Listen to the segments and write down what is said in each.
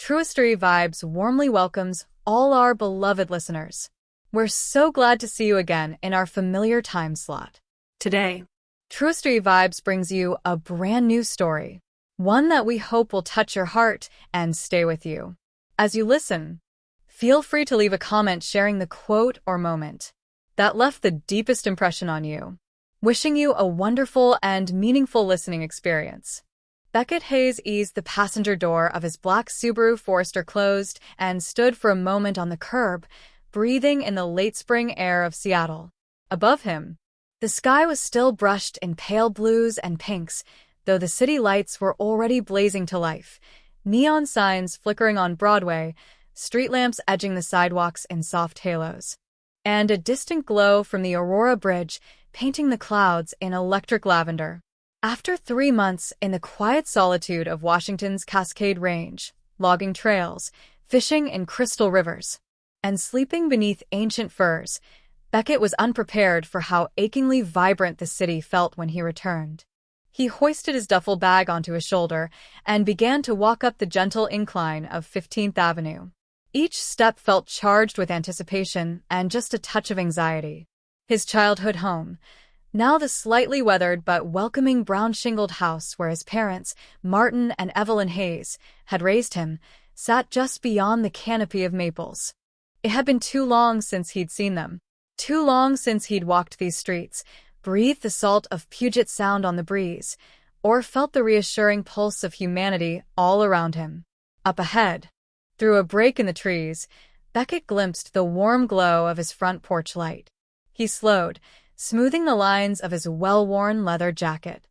TrueStory Vibes warmly welcomes all our beloved listeners. We're so glad to see you again in our familiar time slot. Today, TrueStory Vibes brings you a brand new story, one that we hope will touch your heart and stay with you. As you listen, feel free to leave a comment sharing the quote or moment that left the deepest impression on you. Wishing you a wonderful and meaningful listening experience. Beckett Hayes eased the passenger door of his black Subaru Forester closed and stood for a moment on the curb, breathing in the late spring air of Seattle. Above him, the sky was still brushed in pale blues and pinks, though the city lights were already blazing to life. Neon signs flickering on Broadway, street lamps edging the sidewalks in soft halos, and a distant glow from the Aurora Bridge painting the clouds in electric lavender. After 3 months in the quiet solitude of Washington's Cascade Range, logging trails, fishing in crystal rivers, and sleeping beneath ancient firs, Beckett was unprepared for how achingly vibrant the city felt when he returned. He hoisted his duffel bag onto his shoulder and began to walk up the gentle incline of 15th Avenue. Each step felt charged with anticipation and just a touch of anxiety. His childhood home, now the slightly weathered but welcoming brown-shingled house where his parents, Martin and Evelyn Hayes, had raised him, sat just beyond the canopy of maples. It had been too long since he'd seen them. Too long since he'd walked these streets, breathed the salt of Puget Sound on the breeze, or felt the reassuring pulse of humanity all around him. Up ahead, through a break in the trees, Beckett glimpsed the warm glow of his front porch light. He slowed, smoothing the lines of his well-worn leather jacket.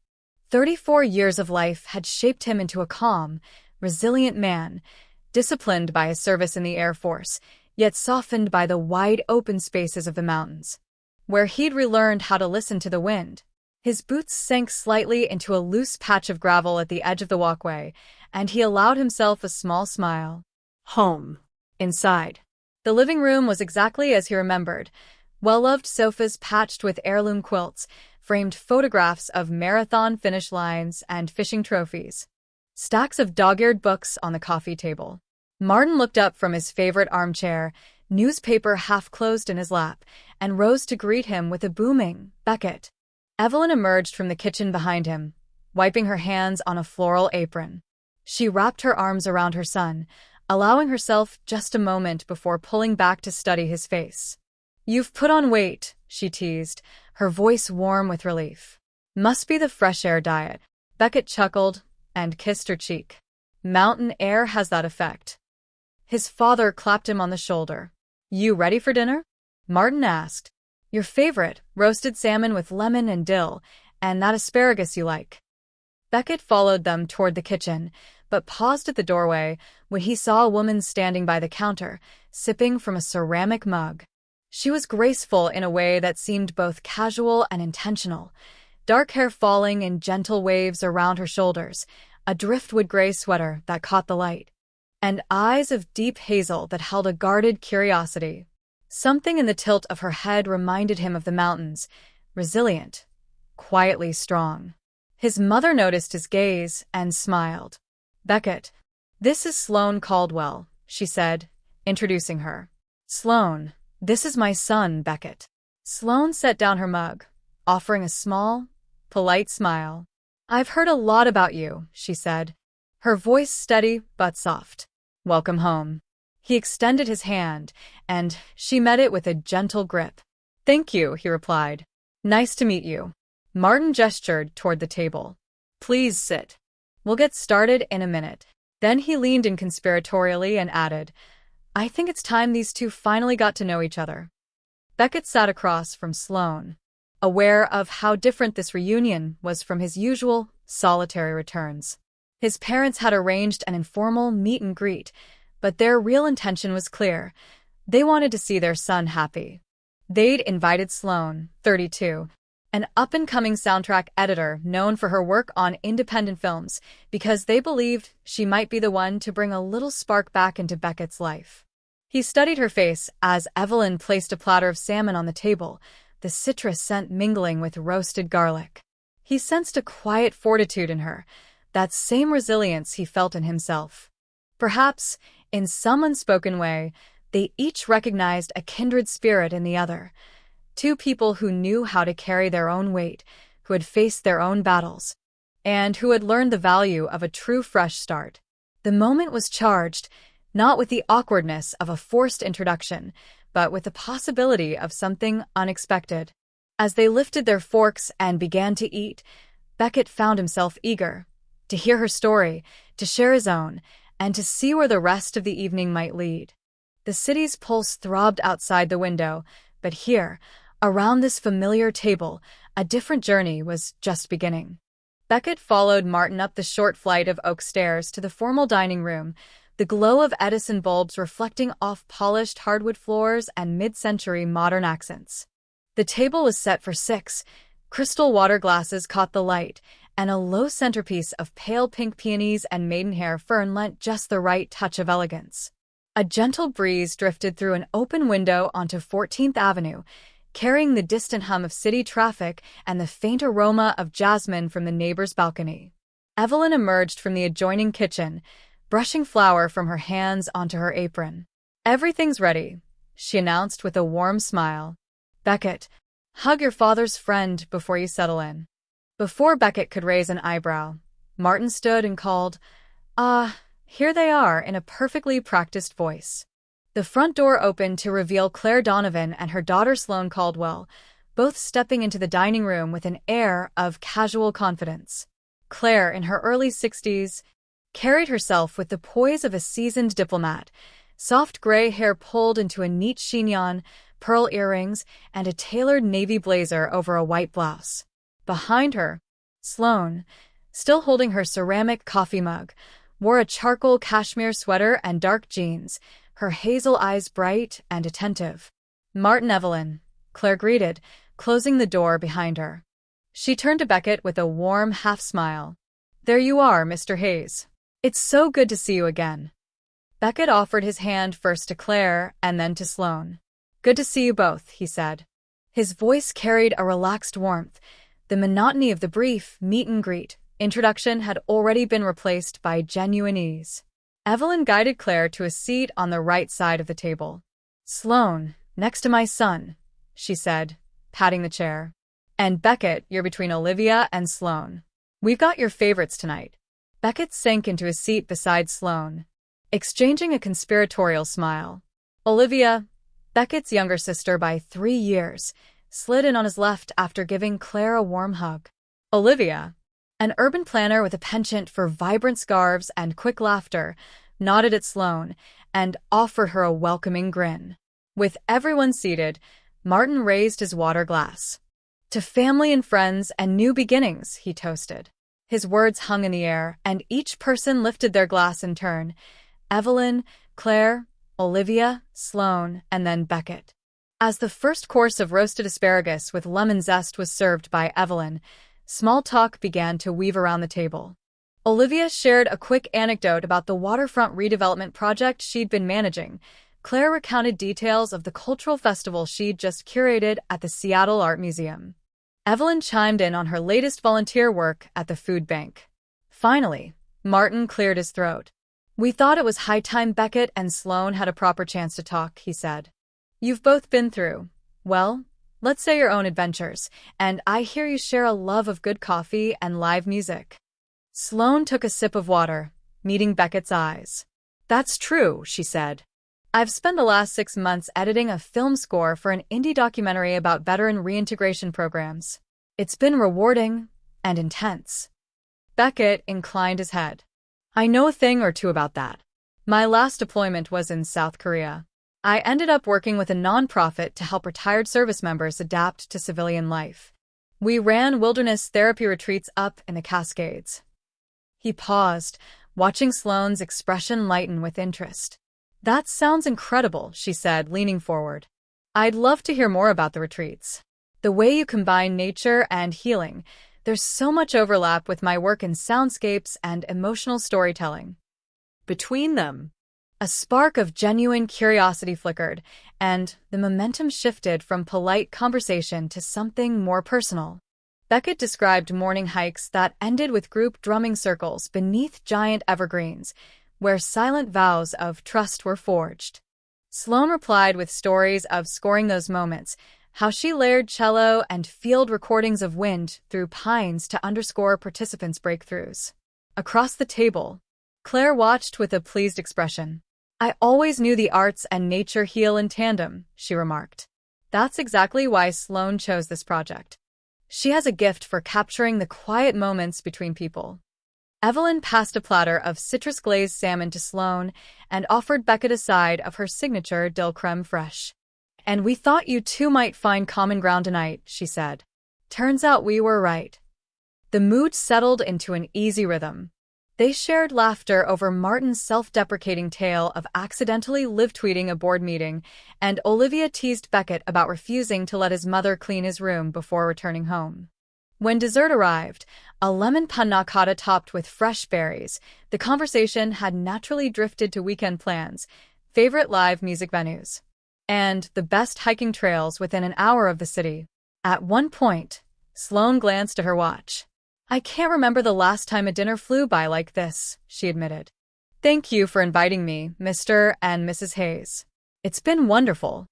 34 years of life had shaped him into a calm, resilient man, disciplined by his service in the Air Force, yet softened by the wide open spaces of the mountains, where he'd relearned how to listen to the wind. His boots sank slightly into a loose patch of gravel at the edge of the walkway, and he allowed himself a small smile. Home. Inside, the living room was exactly as he remembered. Well-loved sofas patched with heirloom quilts, framed photographs of marathon finish lines and fishing trophies. Stacks of dog-eared books on the coffee table. Martin looked up from his favorite armchair, newspaper half-closed in his lap, and rose to greet him with a booming, "Beckett." Evelyn emerged from the kitchen behind him, wiping her hands on a floral apron. She wrapped her arms around her son, allowing herself just a moment before pulling back to study his face. "You've put on weight," she teased, her voice warm with relief. "Must be the fresh air diet." Beckett chuckled and kissed her cheek. "Mountain air has that effect." His father clapped him on the shoulder. "You ready for dinner?" Martin asked. "Your favorite, roasted salmon with lemon and dill, and that asparagus you like." Beckett followed them toward the kitchen, but paused at the doorway when he saw a woman standing by the counter, sipping from a ceramic mug. She was graceful in a way that seemed both casual and intentional, dark hair falling in gentle waves around her shoulders, a driftwood gray sweater that caught the light, and eyes of deep hazel that held a guarded curiosity. Something in the tilt of her head reminded him of the mountains, resilient, quietly strong. His mother noticed his gaze and smiled. "Beckett, this is Sloane Caldwell," she said, introducing her. "Sloane, this is my son, Beckett." Sloane set down her mug, offering a small, polite smile. "I've heard a lot about you," she said, her voice steady but soft. "Welcome home." He extended his hand, and she met it with a gentle grip. "Thank you," he replied. "Nice to meet you." Martin gestured toward the table. "Please sit. We'll get started in a minute." Then he leaned in conspiratorially and added, "I think it's time these two finally got to know each other." Beckett sat across from Sloane, aware of how different this reunion was from his usual, solitary returns. His parents had arranged an informal meet and greet, but their real intention was clear. They wanted to see their son happy. They'd invited Sloane, 32, an up-and-coming soundtrack editor known for her work on independent films, because they believed she might be the one to bring a little spark back into Beckett's life. He studied her face as Evelyn placed a platter of salmon on the table, the citrus scent mingling with roasted garlic. He sensed a quiet fortitude in her, that same resilience he felt in himself. Perhaps, in some unspoken way, they each recognized a kindred spirit in the other. Two people who knew how to carry their own weight, who had faced their own battles, and who had learned the value of a true fresh start. The moment was charged, not with the awkwardness of a forced introduction, but with the possibility of something unexpected. As they lifted their forks and began to eat, Beckett found himself eager to hear her story, to share his own, and to see where the rest of the evening might lead. The city's pulse throbbed outside the window, but here, around this familiar table, a different journey was just beginning. Beckett followed Martin up the short flight of oak stairs to the formal dining room, the glow of Edison bulbs reflecting off polished hardwood floors and mid-century modern accents. The table was set for 6. Crystal water glasses caught the light, and a low centerpiece of pale pink peonies and maidenhair fern lent just the right touch of elegance. A gentle breeze drifted through an open window onto 14th Avenue, carrying the distant hum of city traffic and the faint aroma of jasmine from the neighbor's balcony. Evelyn emerged from the adjoining kitchen, brushing flour from her hands onto her apron. "Everything's ready," she announced with a warm smile. "Beckett, hug your father's friend before you settle in." Before Beckett could raise an eyebrow, Martin stood and called, here they are," in a perfectly practiced voice. The front door opened to reveal Claire Donovan and her daughter Sloane Caldwell, both stepping into the dining room with an air of casual confidence. Claire, in her early 60s, carried herself with the poise of a seasoned diplomat, soft gray hair pulled into a neat chignon, pearl earrings, and a tailored navy blazer over a white blouse. Behind her, Sloane, still holding her ceramic coffee mug, wore a charcoal cashmere sweater and dark jeans, her hazel eyes bright and attentive. "Martin, Evelyn," Claire greeted, closing the door behind her. She turned to Beckett with a warm half-smile. "There you are, Mr. Hayes. It's so good to see you again." Beckett offered his hand first to Claire and then to Sloane. "Good to see you both," he said. His voice carried a relaxed warmth. The monotony of the brief meet-and-greet introduction had already been replaced by genuine ease. Evelyn guided Claire to a seat on the right side of the table. "Sloane, next to my son," she said, patting the chair. "And Beckett, you're between Olivia and Sloane. We've got your favorites tonight." Beckett sank into a seat beside Sloane, exchanging a conspiratorial smile. Olivia, Beckett's younger sister by 3 years, slid in on his left after giving Claire a warm hug. Olivia, an urban planner with a penchant for vibrant scarves and quick laughter, nodded at Sloane and offered her a welcoming grin. With everyone seated, Martin raised his water glass. "To family and friends and new beginnings," he toasted. His words hung in the air, and each person lifted their glass in turn. Evelyn, Claire, Olivia, Sloane, and then Beckett. As the first course of roasted asparagus with lemon zest was served by Evelyn, small talk began to weave around the table. Olivia shared a quick anecdote about the waterfront redevelopment project she'd been managing. Claire recounted details of the cultural festival she'd just curated at the Seattle Art Museum. Evelyn chimed in on her latest volunteer work at the food bank. Finally, Martin cleared his throat. "We thought it was high time Beckett and Sloane had a proper chance to talk," he said. "You've both been through, well, let's say your own adventures, and I hear you share a love of good coffee and live music." Sloane took a sip of water, meeting Beckett's eyes. "That's true," she said. "I've spent the last 6 months editing a film score for an indie documentary about veteran reintegration programs. It's been rewarding and intense." Beckett inclined his head. "I know a thing or two about that. My last deployment was in South Korea. I ended up working with a nonprofit to help retired service members adapt to civilian life. We ran wilderness therapy retreats up in the Cascades." He paused, watching Sloane's expression lighten with interest. "That sounds incredible," she said, leaning forward. "I'd love to hear more about the retreats. The way you combine nature and healing, there's so much overlap with my work in soundscapes and emotional storytelling." Between them, a spark of genuine curiosity flickered, and the momentum shifted from polite conversation to something more personal. Beckett described morning hikes that ended with group drumming circles beneath giant evergreens, where silent vows of trust were forged. Sloane replied with stories of scoring those moments, how she layered cello and field recordings of wind through pines to underscore participants' breakthroughs. Across the table, Claire watched with a pleased expression. "I always knew the arts and nature heal in tandem," she remarked. That's exactly why Sloane chose this project. She has a gift for capturing the quiet moments between people. Evelyn passed a platter of citrus-glazed salmon to Sloane and offered Beckett a side of her signature dill creme fraiche. "And we thought you two might find common ground tonight," she said. "Turns out we were right." The mood settled into an easy rhythm. They shared laughter over Martin's self-deprecating tale of accidentally live-tweeting a board meeting, and Olivia teased Beckett about refusing to let his mother clean his room before returning home. When dessert arrived, a lemon panna cotta topped with fresh berries, the conversation had naturally drifted to weekend plans, favorite live music venues, and the best hiking trails within an hour of the city. At one point, Sloane glanced at her watch. "I can't remember the last time a dinner flew by like this," she admitted. "Thank you for inviting me, Mr. and Mrs. Hayes. It's been wonderful."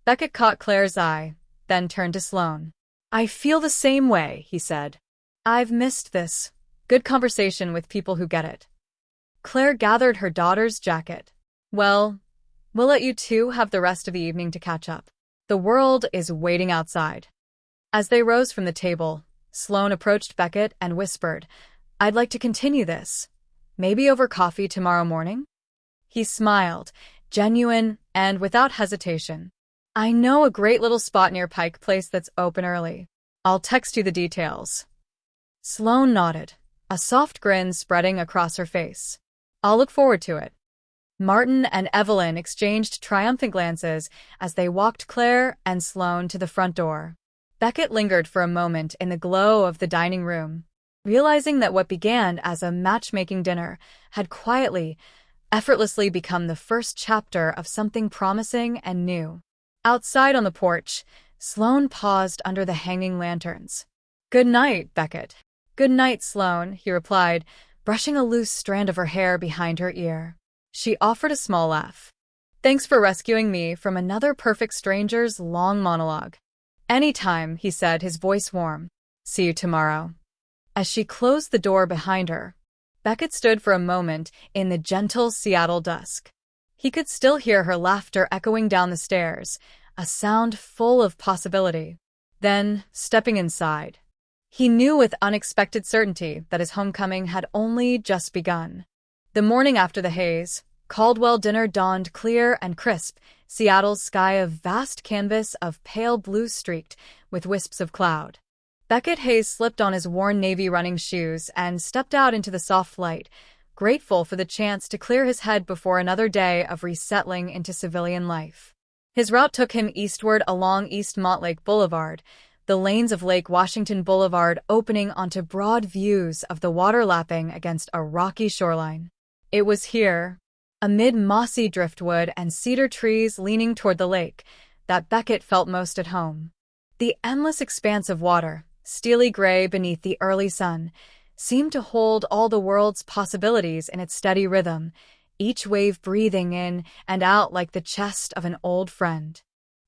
Beckett caught Claire's eye, then turned to Sloane. "I feel the same way," he said. "I've missed this. Good conversation with people who get it." Claire gathered her daughter's jacket. "Well, we'll let you two have the rest of the evening to catch up. The world is waiting outside." As they rose from the table, Sloane approached Beckett and whispered, "I'd like to continue this. Maybe over coffee tomorrow morning?" He smiled, genuine and without hesitation. "I know a great little spot near Pike Place that's open early. I'll text you the details." Sloane nodded, a soft grin spreading across her face. "I'll look forward to it." Martin and Evelyn exchanged triumphant glances as they walked Claire and Sloane to the front door. Beckett lingered for a moment in the glow of the dining room, realizing that what began as a matchmaking dinner had quietly, effortlessly become the first chapter of something promising and new. Outside on the porch, Sloane paused under the hanging lanterns. "Good night, Beckett." "Good night, Sloane," he replied, brushing a loose strand of her hair behind her ear. She offered a small laugh. "Thanks for rescuing me from another perfect stranger's long monologue." "Anytime," he said, his voice warm. "See you tomorrow." As she closed the door behind her, Beckett stood for a moment in the gentle Seattle dusk. He could still hear her laughter echoing down the stairs, a sound full of possibility. Then, stepping inside, he knew with unexpected certainty that his homecoming had only just begun. The morning after the Hayes, Caldwell dinner dawned clear and crisp, Seattle's sky a vast canvas of pale blue streaked with wisps of cloud. Beckett Hayes slipped on his worn navy running shoes and stepped out into the soft light, grateful for the chance to clear his head before another day of resettling into civilian life. His route took him eastward along East Montlake Boulevard, the lanes of Lake Washington Boulevard opening onto broad views of the water lapping against a rocky shoreline. It was here, amid mossy driftwood and cedar trees leaning toward the lake, that Beckett felt most at home. The endless expanse of water, steely gray beneath the early sun, seemed to hold all the world's possibilities in its steady rhythm, each wave breathing in and out like the chest of an old friend.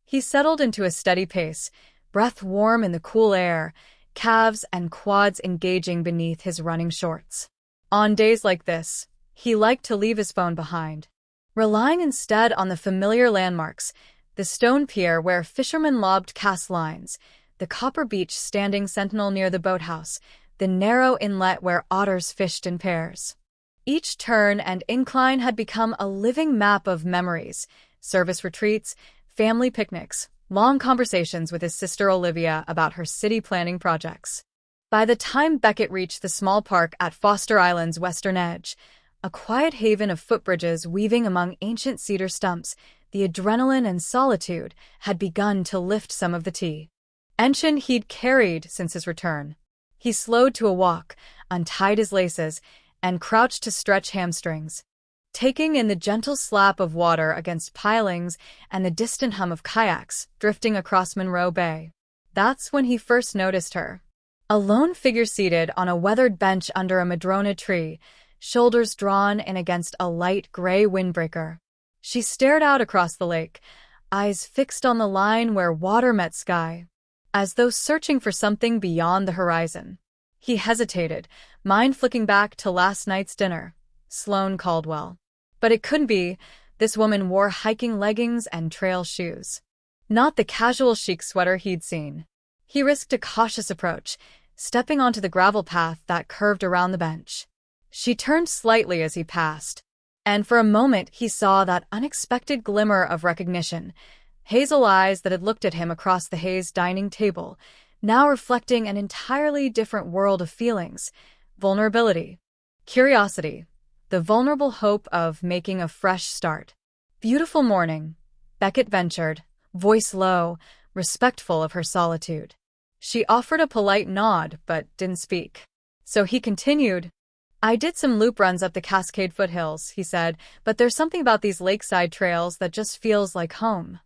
He settled into a steady pace, breath warm in the cool air, calves and quads engaging beneath his running shorts. On days like this, he liked to leave his phone behind, relying instead on the familiar landmarks, the stone pier where fishermen lobbed cast lines, the copper beach standing sentinel near the boathouse, the narrow inlet where otters fished in pairs. Each turn and incline had become a living map of memories, service retreats, family picnics, long conversations with his sister Olivia about her city planning projects. By the time Beckett reached the small park at Foster Island's western edge, a quiet haven of footbridges weaving among ancient cedar stumps, the adrenaline and solitude had begun to lift some of the tension he'd carried since his return. He slowed to a walk, untied his laces, and crouched to stretch hamstrings, taking in the gentle slap of water against pilings and the distant hum of kayaks drifting across Monroe Bay. That's when he first noticed her. A lone figure seated on a weathered bench under a madrona tree, shoulders drawn in against a light gray windbreaker. She stared out across the lake, eyes fixed on the line where water met sky, as though searching for something beyond the horizon. He hesitated, mind flicking back to last night's dinner. Sloane Caldwell. But it couldn't be. This woman wore hiking leggings and trail shoes. Not the casual chic sweater he'd seen. He risked a cautious approach, stepping onto the gravel path that curved around the bench. She turned slightly as he passed, and for a moment he saw that unexpected glimmer of recognition. Hazel eyes that had looked at him across the Hayes dining table, now reflecting an entirely different world of feelings. Vulnerability. Curiosity. The vulnerable hope of making a fresh start. Beautiful morning, Beckett ventured, voice low, respectful of her solitude. She offered a polite nod but didn't speak. So he continued. I did some loop runs up the Cascade foothills, he said, but there's something about these lakeside trails that just feels like home.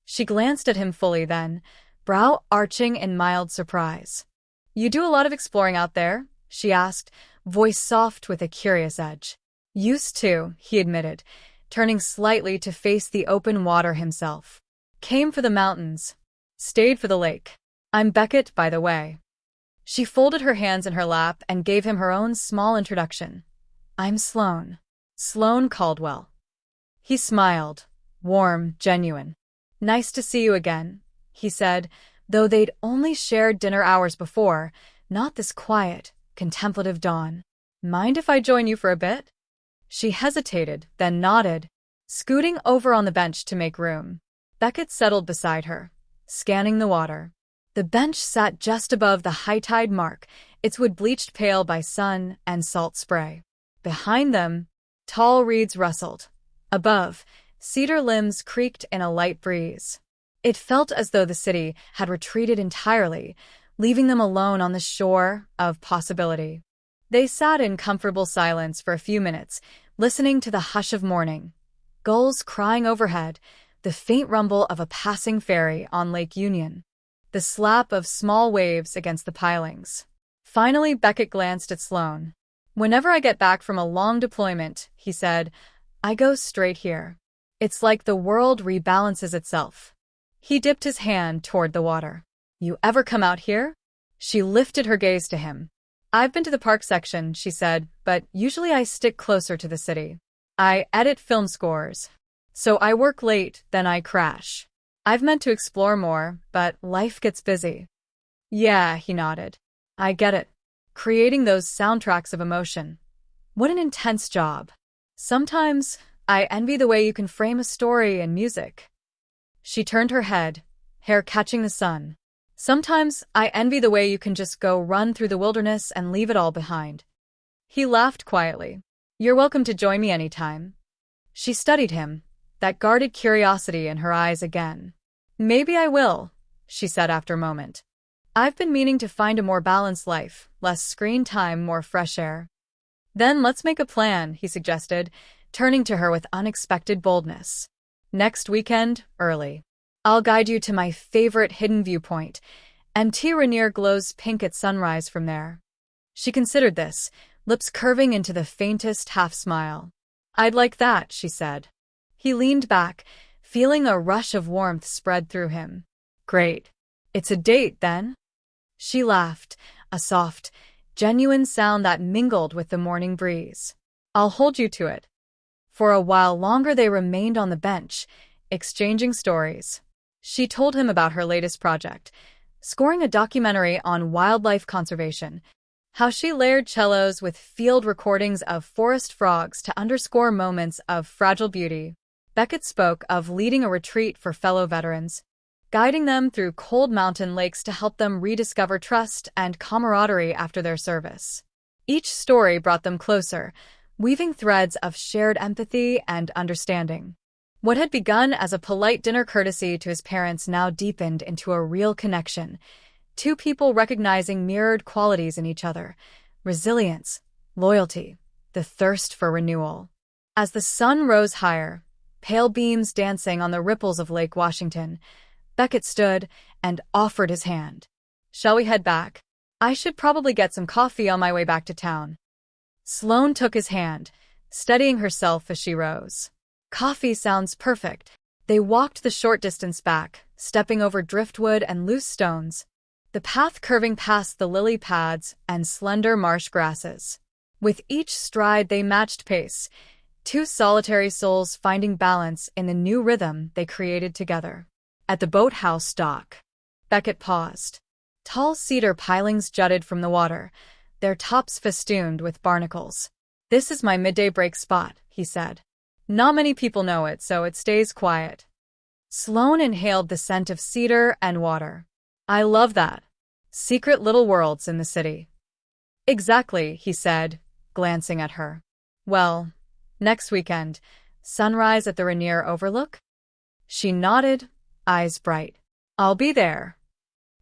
She glanced at him fully then, brow arching in mild surprise. You do a lot of exploring out there? She asked, voice soft with a curious edge. Used to, he admitted, turning slightly to face the open water himself. Came for the mountains. Stayed for the lake. I'm Beckett, by the way. She folded her hands in her lap and gave him her own small introduction. I'm Sloane. Sloane Caldwell. He smiled, warm, genuine. Nice to see you again, he said, though they'd only shared dinner hours before, not this quiet, contemplative dawn. Mind if I join you for a bit? She hesitated, then nodded, scooting over on the bench to make room. Beckett settled beside her, scanning the water. The bench sat just above the high tide mark, its wood bleached pale by sun and salt spray. Behind them, tall reeds rustled. Above, cedar limbs creaked in a light breeze. It felt as though the city had retreated entirely, leaving them alone on the shore of possibility. They sat in comfortable silence for a few minutes, listening to the hush of morning. Gulls crying overhead, the faint rumble of a passing ferry on Lake Union, the slap of small waves against the pilings. Finally, Beckett glanced at Sloane. Whenever I get back from a long deployment, he said, I go straight here. It's like the world rebalances itself. He dipped his hand toward the water. You ever come out here? She lifted her gaze to him. I've been to the park section, she said, but usually I stick closer to the city. I edit film scores. So I work late, then I crash. I've meant to explore more, but life gets busy. Yeah, he nodded. I get it. Creating those soundtracks of emotion. What an intense job. Sometimes, I envy the way you can frame a story in music. She turned her head, hair catching the sun. Sometimes, I envy the way you can just go run through the wilderness and leave it all behind. He laughed quietly. You're welcome to join me anytime. She studied him, that guarded curiosity in her eyes again. Maybe I will, she said after a moment. I've been meaning to find a more balanced life, less screen time, more fresh air. Then let's make a plan, he suggested, turning to her with unexpected boldness. Next weekend, early. I'll guide you to my favorite hidden viewpoint, and T. Rainier glows pink at sunrise from there. She considered this, lips curving into the faintest half-smile. I'd like that, she said. He leaned back, feeling a rush of warmth spread through him. Great. It's a date, then? She laughed, a soft, genuine sound that mingled with the morning breeze. I'll hold you to it. For a while longer they remained on the bench, exchanging stories. She told him about her latest project, scoring a documentary on wildlife conservation, how she layered cellos with field recordings of forest frogs to underscore moments of fragile beauty. Beckett spoke of leading a retreat for fellow veterans, guiding them through cold mountain lakes to help them rediscover trust and camaraderie after their service. Each story brought them closer, weaving threads of shared empathy and understanding. What had begun as a polite dinner courtesy to his parents now deepened into a real connection, two people recognizing mirrored qualities in each other: resilience, loyalty, the thirst for renewal. As the sun rose higher, pale beams dancing on the ripples of Lake Washington, Beckett stood and offered his hand. Shall we head back? I should probably get some coffee on my way back to town. Sloane took his hand, steadying herself as she rose. Coffee sounds perfect. They walked the short distance back, stepping over driftwood and loose stones, the path curving past the lily pads and slender marsh grasses. With each stride they matched pace, two solitary souls finding balance in the new rhythm they created together. At the boathouse dock, Beckett paused. Tall cedar pilings jutted from the water, their tops festooned with barnacles. "This is my midday break spot," he said. "Not many people know it, so it stays quiet." Sloane inhaled the scent of cedar and water. "I love that. Secret little worlds in the city." "Exactly," he said, glancing at her. "Well, next weekend, sunrise at the Rainier Overlook?" She nodded, eyes bright. "I'll be there."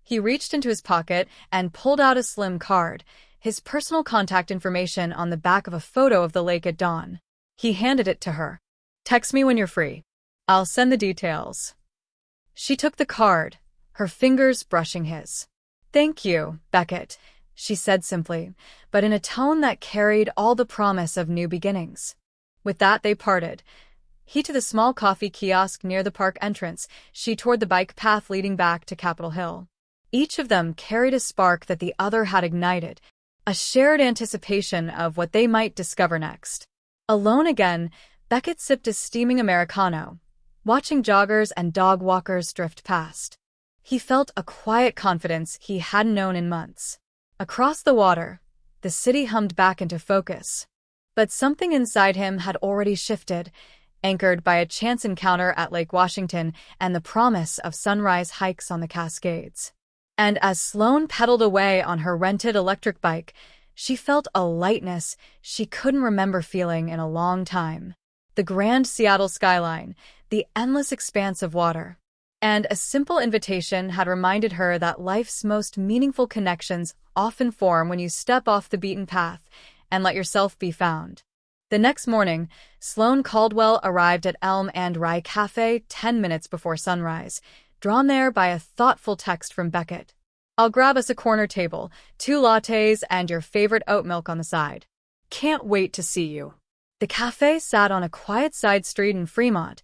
He reached into his pocket and pulled out a slim card, his personal contact information on the back of a photo of the lake at dawn. He handed it to her. "Text me when you're free. I'll send the details." She took the card, her fingers brushing his. "Thank you, Beckett," she said simply, but in a tone that carried all the promise of new beginnings. With that, they parted. He to the small coffee kiosk near the park entrance, she toward the bike path leading back to Capitol Hill. Each of them carried a spark that the other had ignited, a shared anticipation of what they might discover next. Alone again, Beckett sipped a steaming Americano, watching joggers and dog walkers drift past. He felt a quiet confidence he hadn't known in months. Across the water, the city hummed back into focus. But something inside him had already shifted, anchored by a chance encounter at Lake Washington and the promise of sunrise hikes on the Cascades. And as Sloane pedaled away on her rented electric bike, she felt a lightness she couldn't remember feeling in a long time. The grand Seattle skyline, the endless expanse of water, and a simple invitation had reminded her that life's most meaningful connections often form when you step off the beaten path and let yourself be found. The next morning, Sloane Caldwell arrived at Elm and Rye Cafe 10 minutes before sunrise, drawn there by a thoughtful text from Beckett. "I'll grab us a corner table, 2 lattes and your favorite oat milk on the side. Can't wait to see you." The cafe sat on a quiet side street in Fremont,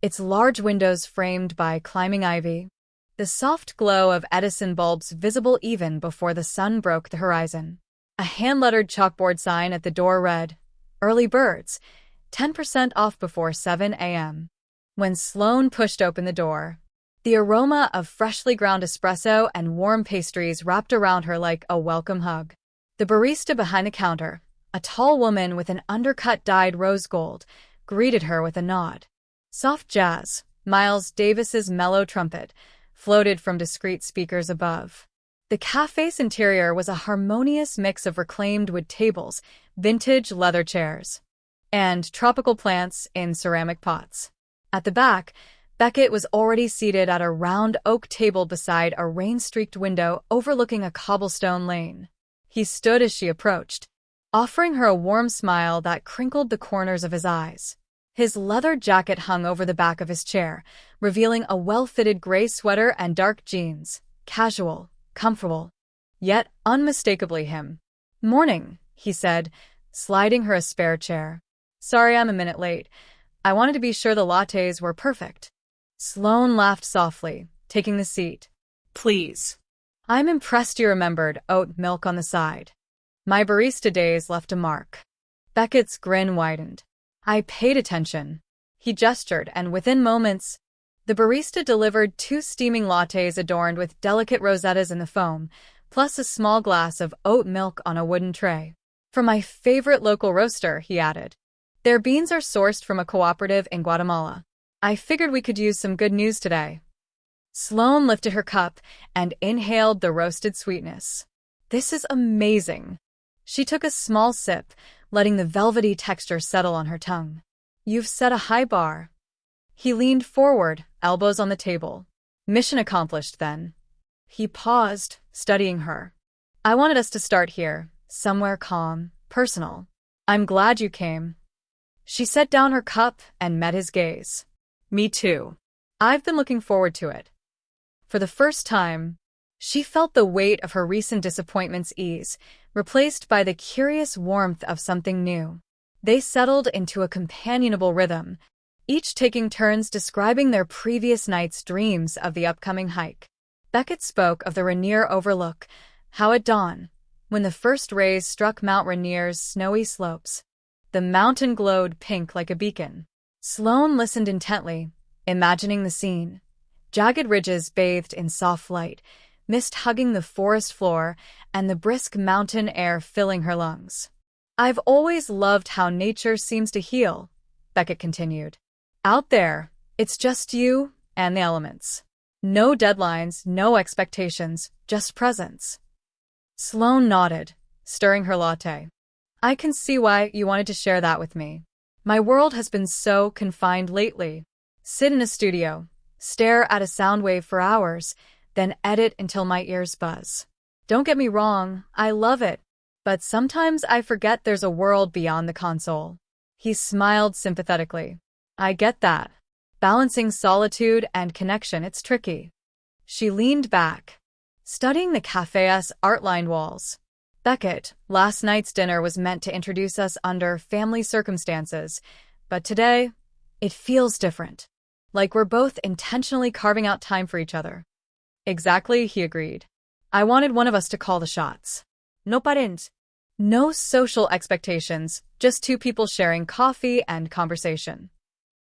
its large windows framed by climbing ivy, the soft glow of Edison bulbs visible even before the sun broke the horizon. A hand-lettered chalkboard sign at the door read, "Early birds, 10% off before 7 a.m. When Sloane pushed open the door, the aroma of freshly ground espresso and warm pastries wrapped around her like a welcome hug. The barista behind the counter, a tall woman with an undercut dyed rose gold, greeted her with a nod. Soft jazz, Miles Davis's mellow trumpet, floated from discreet speakers above. The cafe's interior was a harmonious mix of reclaimed wood tables, vintage leather chairs, and tropical plants in ceramic pots. At the back, Beckett was already seated at a round oak table beside a rain-streaked window overlooking a cobblestone lane. He stood as she approached, offering her a warm smile that crinkled the corners of his eyes. His leather jacket hung over the back of his chair, revealing a well-fitted gray sweater and dark jeans, casual, comfortable, yet unmistakably him. "Morning," he said, sliding her a spare chair. "Sorry I'm a minute late. I wanted to be sure the lattes were perfect." Sloane laughed softly, taking the seat. "Please. I'm impressed you remembered oat milk on the side. My barista days left a mark." Beckett's grin widened. "I paid attention." He gestured, and within moments, the barista delivered 2 steaming lattes adorned with delicate rosettas in the foam, plus a small glass of oat milk on a wooden tray. "From my favorite local roaster," he added. "Their beans are sourced from a cooperative in Guatemala. I figured we could use some good news today." Sloane lifted her cup and inhaled the roasted sweetness. "This is amazing." She took a small sip, letting the velvety texture settle on her tongue. "You've set a high bar." He leaned forward, elbows on the table. "Mission accomplished, then." He paused, studying her. "I wanted us to start here, somewhere calm, personal. I'm glad you came." She set down her cup and met his gaze. "Me too. I've been looking forward to it." For the first time, She felt the weight of her recent disappointments ease, replaced by the curious warmth of something new. They settled into a companionable rhythm, each taking turns describing their previous night's dreams of the upcoming hike. Beckett spoke of the Rainier Overlook, how at dawn, when the first rays struck Mount Rainier's snowy slopes, the mountain glowed pink like a beacon. Sloane listened intently, imagining the scene. Jagged ridges bathed in soft light, mist hugging the forest floor, and the brisk mountain air filling her lungs. "I've always loved how nature seems to heal," Beckett continued. "Out there, it's just you and the elements. No deadlines, no expectations, just presence." Sloane nodded, stirring her latte. "I can see why you wanted to share that with me. My world has been so confined lately. Sit in a studio, stare at a sound wave for hours, then edit until my ears buzz. Don't get me wrong, I love it, but sometimes I forget there's a world beyond the console." He smiled sympathetically. "I get that. Balancing solitude and connection, it's tricky." She leaned back, studying the cafe's art-lined walls. "Beckett, last night's dinner was meant to introduce us under family circumstances, but today, it feels different. Like we're both intentionally carving out time for each other." "Exactly," he agreed. "I wanted one of us to call the shots. No parent. No social expectations, just two people sharing coffee and conversation."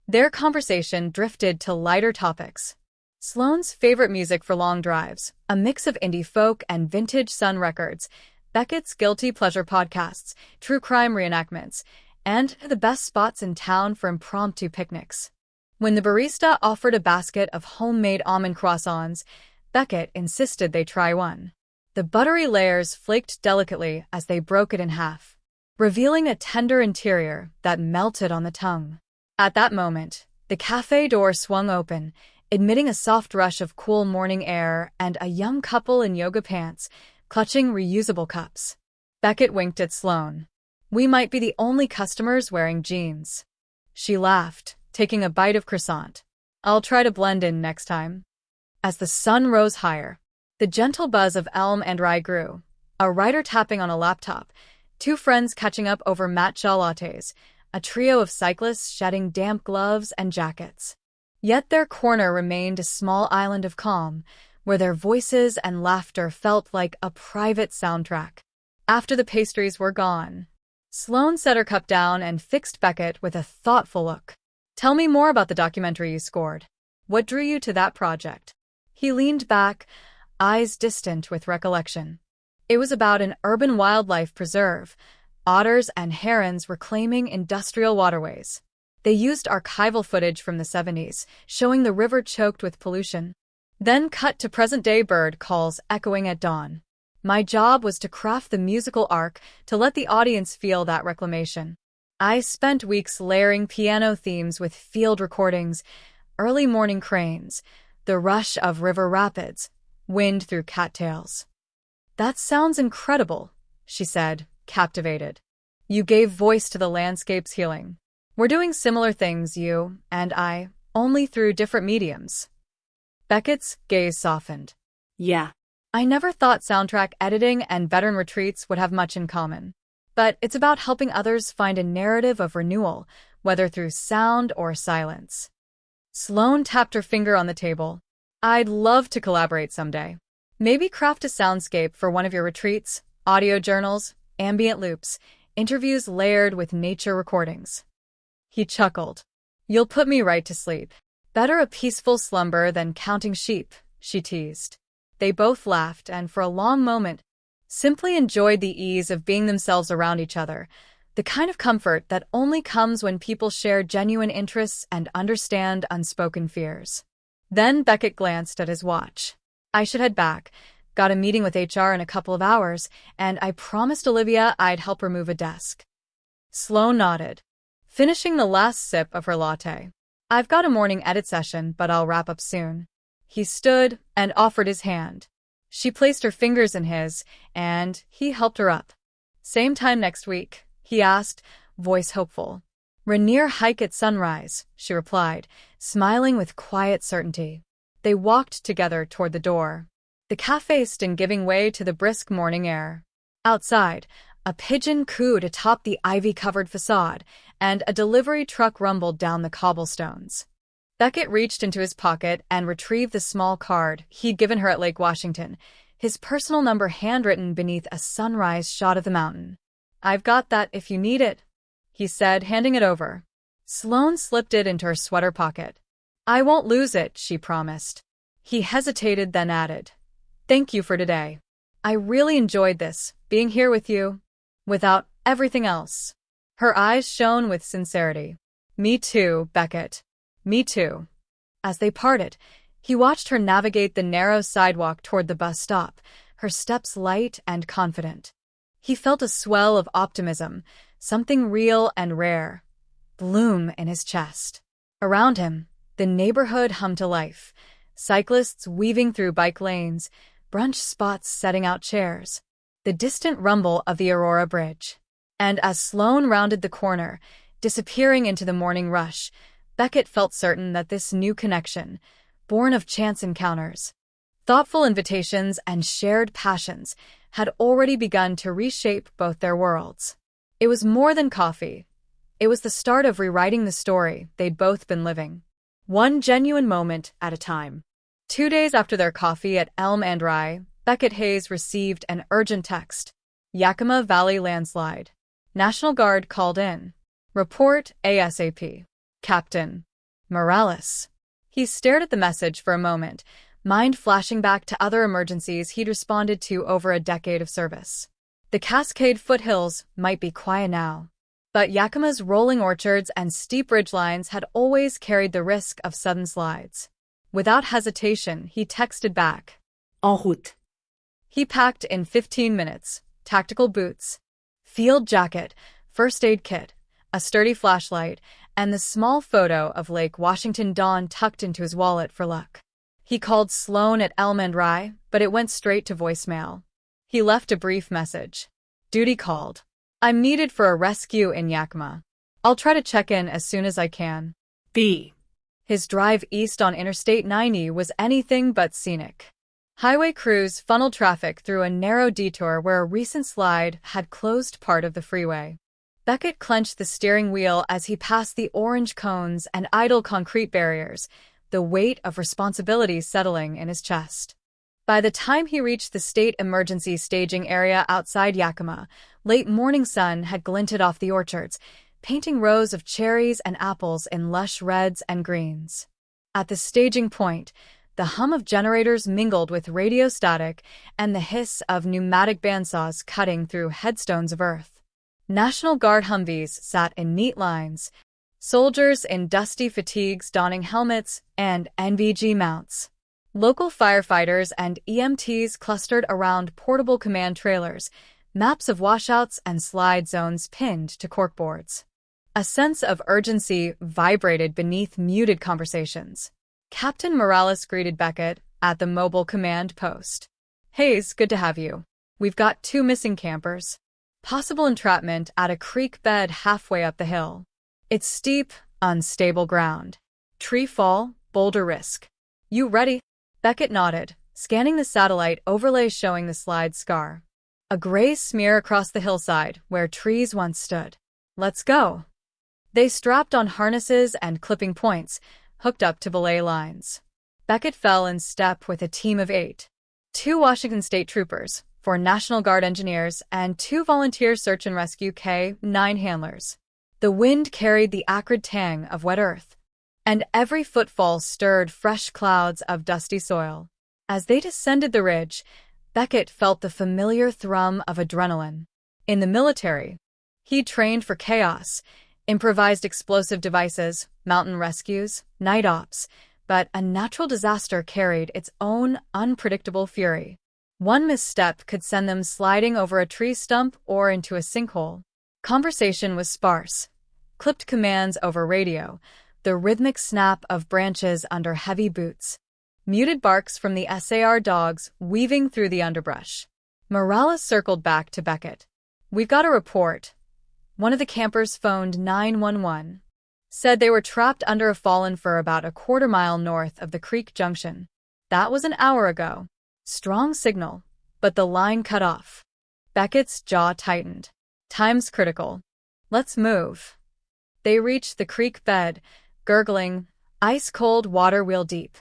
Their conversation drifted to lighter topics. Sloane's favorite music for long drives, a mix of indie folk and vintage Sun records, Beckett's guilty pleasure podcasts, true crime reenactments, and the best spots in town for impromptu picnics. When the barista offered a basket of homemade almond croissants, Beckett insisted they try one. The buttery layers flaked delicately as they broke it in half, revealing a tender interior that melted on the tongue. At that moment, the cafe door swung open, admitting a soft rush of cool morning air and a young couple in yoga pants, clutching reusable cups. Beckett winked at Sloane. "We might be the only customers wearing jeans." She laughed, taking a bite of croissant. "I'll try to blend in next time." As the sun rose higher, the gentle buzz of elm and rye grew, a writer tapping on a laptop, two friends catching up over matcha lattes, a trio of cyclists shedding damp gloves and jackets. Yet their corner remained a small island of calm, where their voices and laughter felt like a private soundtrack. After the pastries were gone, Sloane set her cup down and fixed Beckett with a thoughtful look. "Tell me more about the documentary you scored. What drew you to that project?" He leaned back, eyes distant with recollection. "It was about an urban wildlife preserve, otters and herons reclaiming industrial waterways. They used archival footage from the 70s, showing the river choked with pollution. Then cut to present-day bird calls echoing at dawn. My job was to craft the musical arc to let the audience feel that reclamation. I spent weeks layering piano themes with field recordings, early morning cranes, the rush of river rapids, wind through cattails." "That sounds incredible," she said, captivated. "You gave voice to the landscape's healing. We're doing similar things, you and I, only through different mediums." Beckett's gaze softened. "Yeah. I never thought soundtrack editing and veteran retreats would have much in common. But it's about helping others find a narrative of renewal, whether through sound or silence." Sloane tapped her finger on the table. "I'd love to collaborate someday. Maybe craft a soundscape for one of your retreats, audio journals, ambient loops, interviews layered with nature recordings." He chuckled. "You'll put me right to sleep. Better a peaceful slumber than counting sheep," she teased. They both laughed and for a long moment simply enjoyed the ease of being themselves around each other, the kind of comfort that only comes when people share genuine interests and understand unspoken fears. Then Beckett glanced at his watch. "I should head back. Got a meeting with HR in a couple of hours, and I promised Olivia I'd help her move a desk." Sloane nodded, finishing the last sip of her latte. "I've got a morning edit session, but I'll wrap up soon." He stood and offered his hand. She placed her fingers in his, and he helped her up. "Same time next week?" he asked, voice hopeful. "Rainier hike at sunrise," she replied, smiling with quiet certainty. They walked together toward the door. the cafe-st and giving way to the brisk morning air. Outside, a pigeon cooed atop the ivy-covered facade, and a delivery truck rumbled down the cobblestones. Beckett reached into his pocket and retrieved the small card he'd given her at Lake Washington, his personal number handwritten beneath a sunrise shot of the mountain. "I've got that if you need it," he said, handing it over. Sloane slipped it into her sweater pocket. "I won't lose it," she promised. He hesitated, then added, "Thank you for today. I really enjoyed this, being here with you. Without everything else." Her eyes shone with sincerity. "Me too, Beckett. Me too." As they parted, he watched her navigate the narrow sidewalk toward the bus stop, her steps light and confident. He felt a swell of optimism, something real and rare, bloom in his chest. Around him, the neighborhood hummed to life, cyclists weaving through bike lanes, brunch spots setting out chairs, the distant rumble of the Aurora Bridge. And as Sloane rounded the corner, disappearing into the morning rush, Beckett felt certain that this new connection, born of chance encounters, thoughtful invitations, and shared passions, had already begun to reshape both their worlds. It was more than coffee. It was the start of rewriting the story they'd both been living, one genuine moment at a time. 2 days after their coffee at Elm and Rye, Beckett Hayes received an urgent text. Yakima Valley landslide. National Guard called in. Report ASAP. Captain Morales. He stared at the message for a moment, mind flashing back to other emergencies he'd responded to over a decade of service. The Cascade foothills might be quiet now, but Yakima's rolling orchards and steep ridgelines had always carried the risk of sudden slides. Without hesitation, he texted back. En route. He packed in 15 minutes, tactical boots, field jacket, first aid kit, a sturdy flashlight, and the small photo of Lake Washington dawn tucked into his wallet for luck. He called Sloane at Elm and Rye, but it went straight to voicemail. He left a brief message. Duty called. I'm needed for a rescue in Yakima. I'll try to check in as soon as I can. B. His drive east on Interstate 90 was anything but scenic. Highway crews funneled traffic through a narrow detour where a recent slide had closed part of the freeway. Beckett clenched the steering wheel as he passed the orange cones and idle concrete barriers, the weight of responsibility settling in his chest. By the time he reached the state emergency staging area outside Yakima, late morning sun had glinted off the orchards, painting rows of cherries and apples in lush reds and greens. At the staging point, the hum of generators mingled with radio static and the hiss of pneumatic bandsaws cutting through headstones of earth. National Guard Humvees sat in neat lines, soldiers in dusty fatigues donning helmets and NVG mounts. Local firefighters and EMTs clustered around portable command trailers, maps of washouts and slide zones pinned to corkboards. A sense of urgency vibrated beneath muted conversations. Captain Morales greeted Beckett at the mobile command post. Hayes, good to have you. We've got 2 missing campers. Possible entrapment at a creek bed halfway up the hill. It's steep, unstable ground. Tree fall, boulder risk. You ready? Beckett nodded, scanning the satellite overlay showing the slide scar. A gray smear across the hillside where trees once stood. Let's go. They strapped on harnesses and clipping points, hooked up to belay lines. Beckett fell in step with a team of 8. 2 Washington State troopers, 4 National Guard engineers, and 2 volunteer search and rescue K-9 handlers. The wind carried the acrid tang of wet earth, and every footfall stirred fresh clouds of dusty soil. As they descended the ridge, Beckett felt the familiar thrum of adrenaline. In the military, he trained for chaos, improvised explosive devices, mountain rescues, night ops, but a natural disaster carried its own unpredictable fury. One misstep could send them sliding over a tree stump or into a sinkhole. Conversation was sparse. Clipped commands over radio, the rhythmic snap of branches under heavy boots. Muted barks from the SAR dogs weaving through the underbrush. Morales circled back to Beckett. We've got a report. One of the campers phoned 911. Said they were trapped under a fallen fir about a quarter mile north of the creek junction. That was an hour ago. Strong signal, but the line cut off. Beckett's jaw tightened. Time's critical. Let's move. They reached the creek bed, gurgling, ice-cold water wheel deep,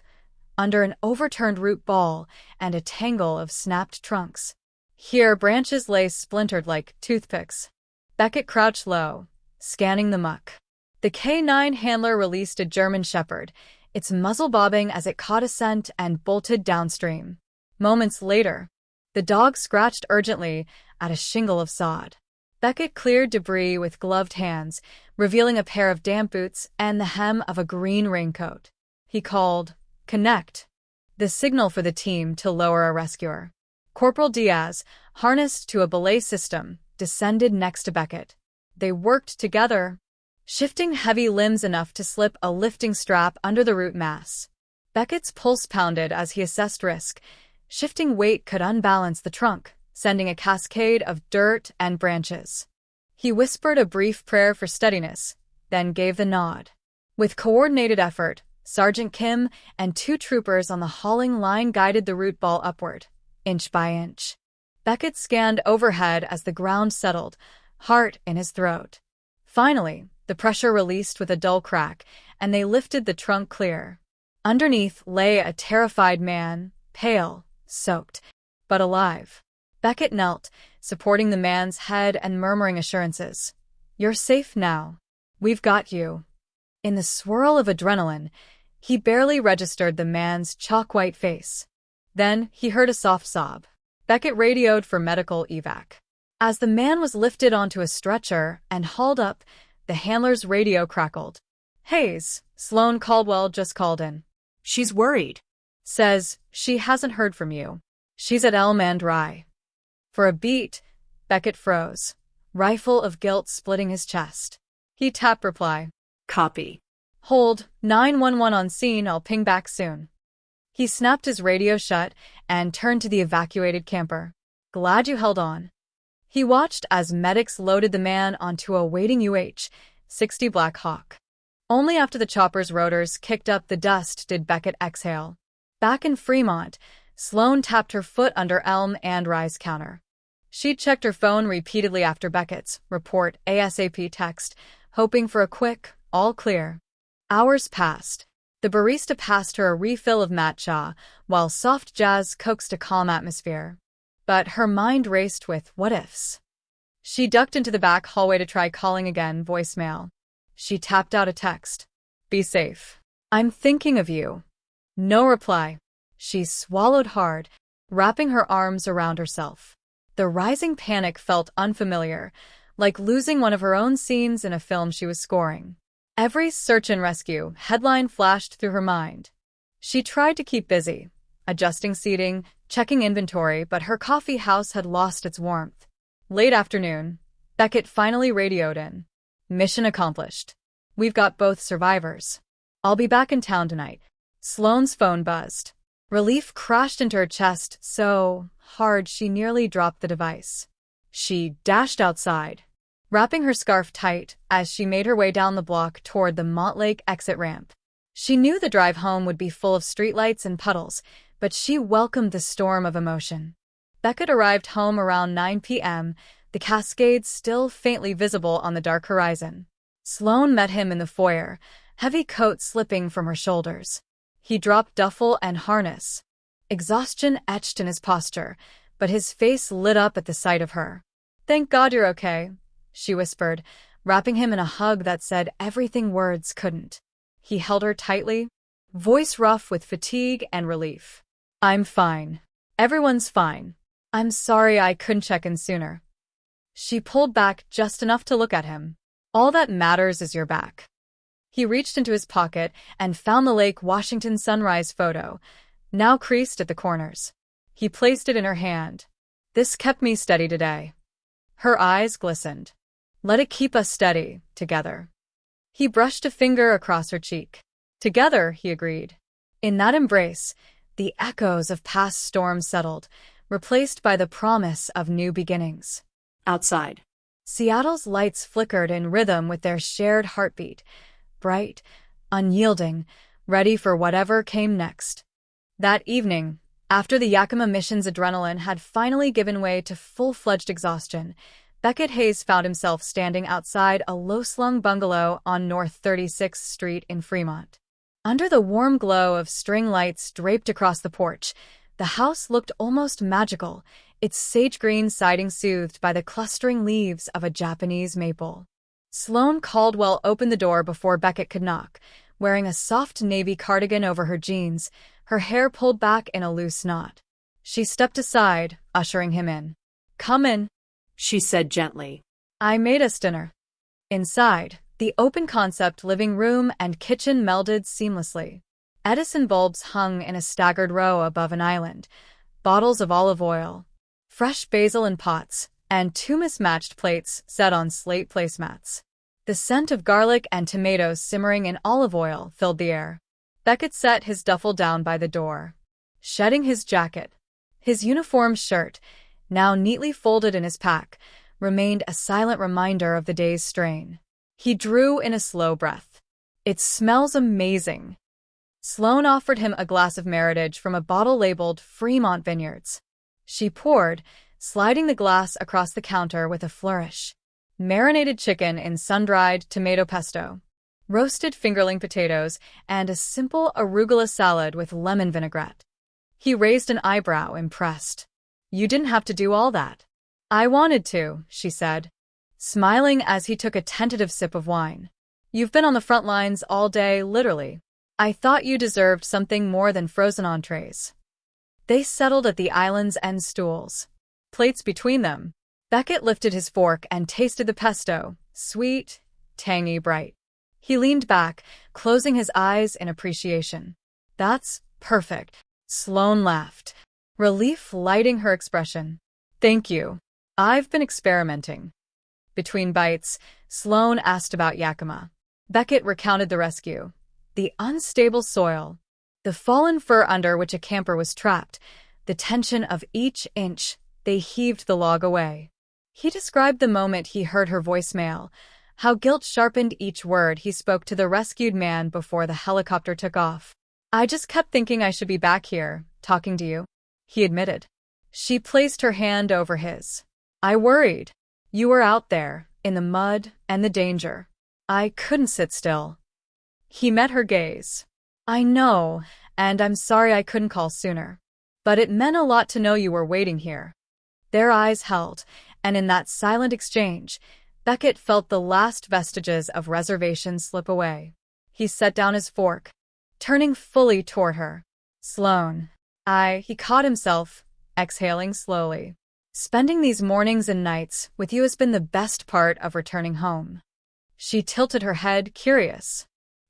under an overturned root ball and a tangle of snapped trunks. Here, branches lay splintered like toothpicks. Beckett crouched low, scanning the muck. The K9 handler released a German shepherd, its muzzle bobbing as it caught a scent and bolted downstream. Moments later, the dog scratched urgently at a shingle of sod. Beckett cleared debris with gloved hands, revealing a pair of damp boots and the hem of a green raincoat. He called, "Connect," the signal for the team to lower a rescuer. Corporal Diaz, harnessed to a belay system, descended next to Beckett. They worked together, shifting heavy limbs enough to slip a lifting strap under the root mass. Beckett's pulse pounded as he assessed risk. Shifting weight could unbalance the trunk, sending a cascade of dirt and branches. He whispered a brief prayer for steadiness, then gave the nod. With coordinated effort, Sergeant Kim and 2 troopers on the hauling line guided the root ball upward, inch by inch. Beckett scanned overhead as the ground settled, heart in his throat. Finally, the pressure released with a dull crack, and they lifted the trunk clear. Underneath lay a terrified man, pale, soaked, but alive. Beckett knelt, supporting the man's head and murmuring assurances. "You're safe now. We've got you." In the swirl of adrenaline, he barely registered the man's chalk-white face. Then he heard a soft sob. Beckett radioed for medical evac. As the man was lifted onto a stretcher and hauled up, the handler's radio crackled. "Hayes, Sloane Caldwell just called in. She's worried. Says she hasn't heard from you. She's at El Mandrai." For a beat, Beckett froze, rifle of guilt splitting his chest. He tapped reply. Copy. "Hold, 911 on scene, I'll ping back soon." He snapped his radio shut and turned to the evacuated camper. "Glad you held on." He watched as medics loaded the man onto a waiting UH-60 Black Hawk. Only after the chopper's rotors kicked up the dust did Beckett exhale. Back in Fremont, Sloane tapped her foot under Elm and Rye's counter. She'd checked her phone repeatedly after Beckett's report ASAP text, hoping for a quick, all clear. Hours passed. The barista passed her a refill of matcha, while soft jazz coaxed a calm atmosphere. But her mind raced with what-ifs. She ducked into the back hallway to try calling again, voicemail. She tapped out a text. "Be safe. I'm thinking of you." No reply. She swallowed hard, wrapping her arms around herself. The rising panic felt unfamiliar, like losing one of her own scenes in a film she was scoring. Every search and rescue headline flashed through her mind. She tried to keep busy, adjusting seating, checking inventory, but her coffee house had lost its warmth. Late afternoon, Beckett finally radioed in. "Mission accomplished. We've got both survivors. I'll be back in town tonight." Sloane's phone buzzed. Relief crashed into her chest so hard she nearly dropped the device. She dashed outside, wrapping her scarf tight as she made her way down the block toward the Montlake exit ramp. She knew the drive home would be full of streetlights and puddles, but she welcomed the storm of emotion. Beckett arrived home around 9 p.m., the Cascades still faintly visible on the dark horizon. Sloane met him in the foyer, heavy coat slipping from her shoulders. He dropped duffel and harness. Exhaustion etched in his posture, but his face lit up at the sight of her. "Thank God you're okay," she whispered, wrapping him in a hug that said everything words couldn't. He held her tightly, voice rough with fatigue and relief. "I'm fine. Everyone's fine. I'm sorry I couldn't check in sooner." She pulled back just enough to look at him. "All that matters is you're back." He reached into his pocket and found the Lake Washington sunrise photo, now creased at the corners. He placed it in her hand. "This kept me steady today." Her eyes glistened. "Let it keep us steady, together." He brushed a finger across her cheek. "Together," he agreed. In that embrace, the echoes of past storms settled, replaced by the promise of new beginnings. Outside, Seattle's lights flickered in rhythm with their shared heartbeat, bright, unyielding, ready for whatever came next. That evening, After the Yakima mission's adrenaline had finally given way to full-fledged exhaustion, Beckett Hayes found himself standing outside a low-slung bungalow on North 36th Street in Fremont. Under the warm glow of string lights draped across the porch, the house looked almost magical, its sage-green siding soothed by the clustering leaves of a Japanese maple. Sloane Caldwell opened the door before Beckett could knock, wearing a soft navy cardigan over her jeans, her hair pulled back in a loose knot. She stepped aside, ushering him in. "Come in," she said gently. "I made us dinner." Inside, the open-concept living room and kitchen melded seamlessly. Edison bulbs hung in a staggered row above an island, bottles of olive oil, fresh basil in pots, and two mismatched plates set on slate placemats. The scent of garlic and tomatoes simmering in olive oil filled the air. Beckett set his duffel down by the door. Shedding his jacket, his uniform shirt, now neatly folded in his pack, remained a silent reminder of the day's strain. He drew in a slow breath. "It smells amazing." Sloane offered him a glass of Meritage from a bottle labeled Fremont Vineyards. She poured, sliding the glass across the counter with a flourish. Marinated chicken in sun-dried tomato pesto, roasted fingerling potatoes, and a simple arugula salad with lemon vinaigrette. He raised an eyebrow, impressed. "You didn't have to do all that." "I wanted to," she said, smiling as he took a tentative sip of wine. "You've been on the front lines all day, literally. I thought you deserved something more than frozen entrees." They settled at the island's end stools, plates between them. Beckett lifted his fork and tasted the pesto, sweet, tangy, bright. He leaned back, closing his eyes in appreciation. "That's perfect." Sloane laughed, relief lighting her expression. "Thank you. I've been experimenting." Between bites, Sloane asked about Yakima. Beckett recounted the rescue. The unstable soil, the fallen fur under which a camper was trapped, the tension of each inch they heaved the log away. He described the moment he heard her voicemail, how guilt sharpened each word he spoke to the rescued man before the helicopter took off. "I just kept thinking I should be back here, talking to you," he admitted. She placed her hand over his. "I worried. You were out there, in the mud and the danger. I couldn't sit still." He met her gaze. "I know, and I'm sorry I couldn't call sooner. But it meant a lot to know you were waiting here." Their eyes held, and in that silent exchange, Beckett felt the last vestiges of reservation slip away. He set down his fork, turning fully toward her. "Sloane, he caught himself, exhaling slowly. "Spending these mornings and nights with you has been the best part of returning home." She tilted her head, curious.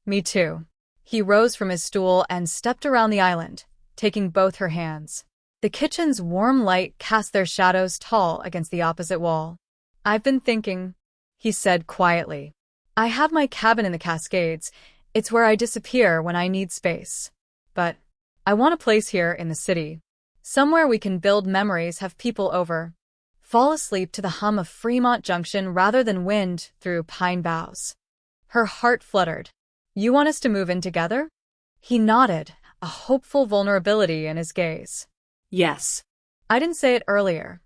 "Me too." He rose from his stool and stepped around the island, taking both her hands. The kitchen's warm light cast their shadows tall against the opposite wall. "I've been thinking," he said quietly. "I have my cabin in the Cascades. It's where I disappear when I need space. But I want a place here in the city. Somewhere we can build memories, have people over, fall asleep to the hum of Fremont Junction rather than wind through pine boughs." Her heart fluttered. "You want us to move in together?" He nodded, a hopeful vulnerability in his gaze. "Yes." "I didn't say it earlier.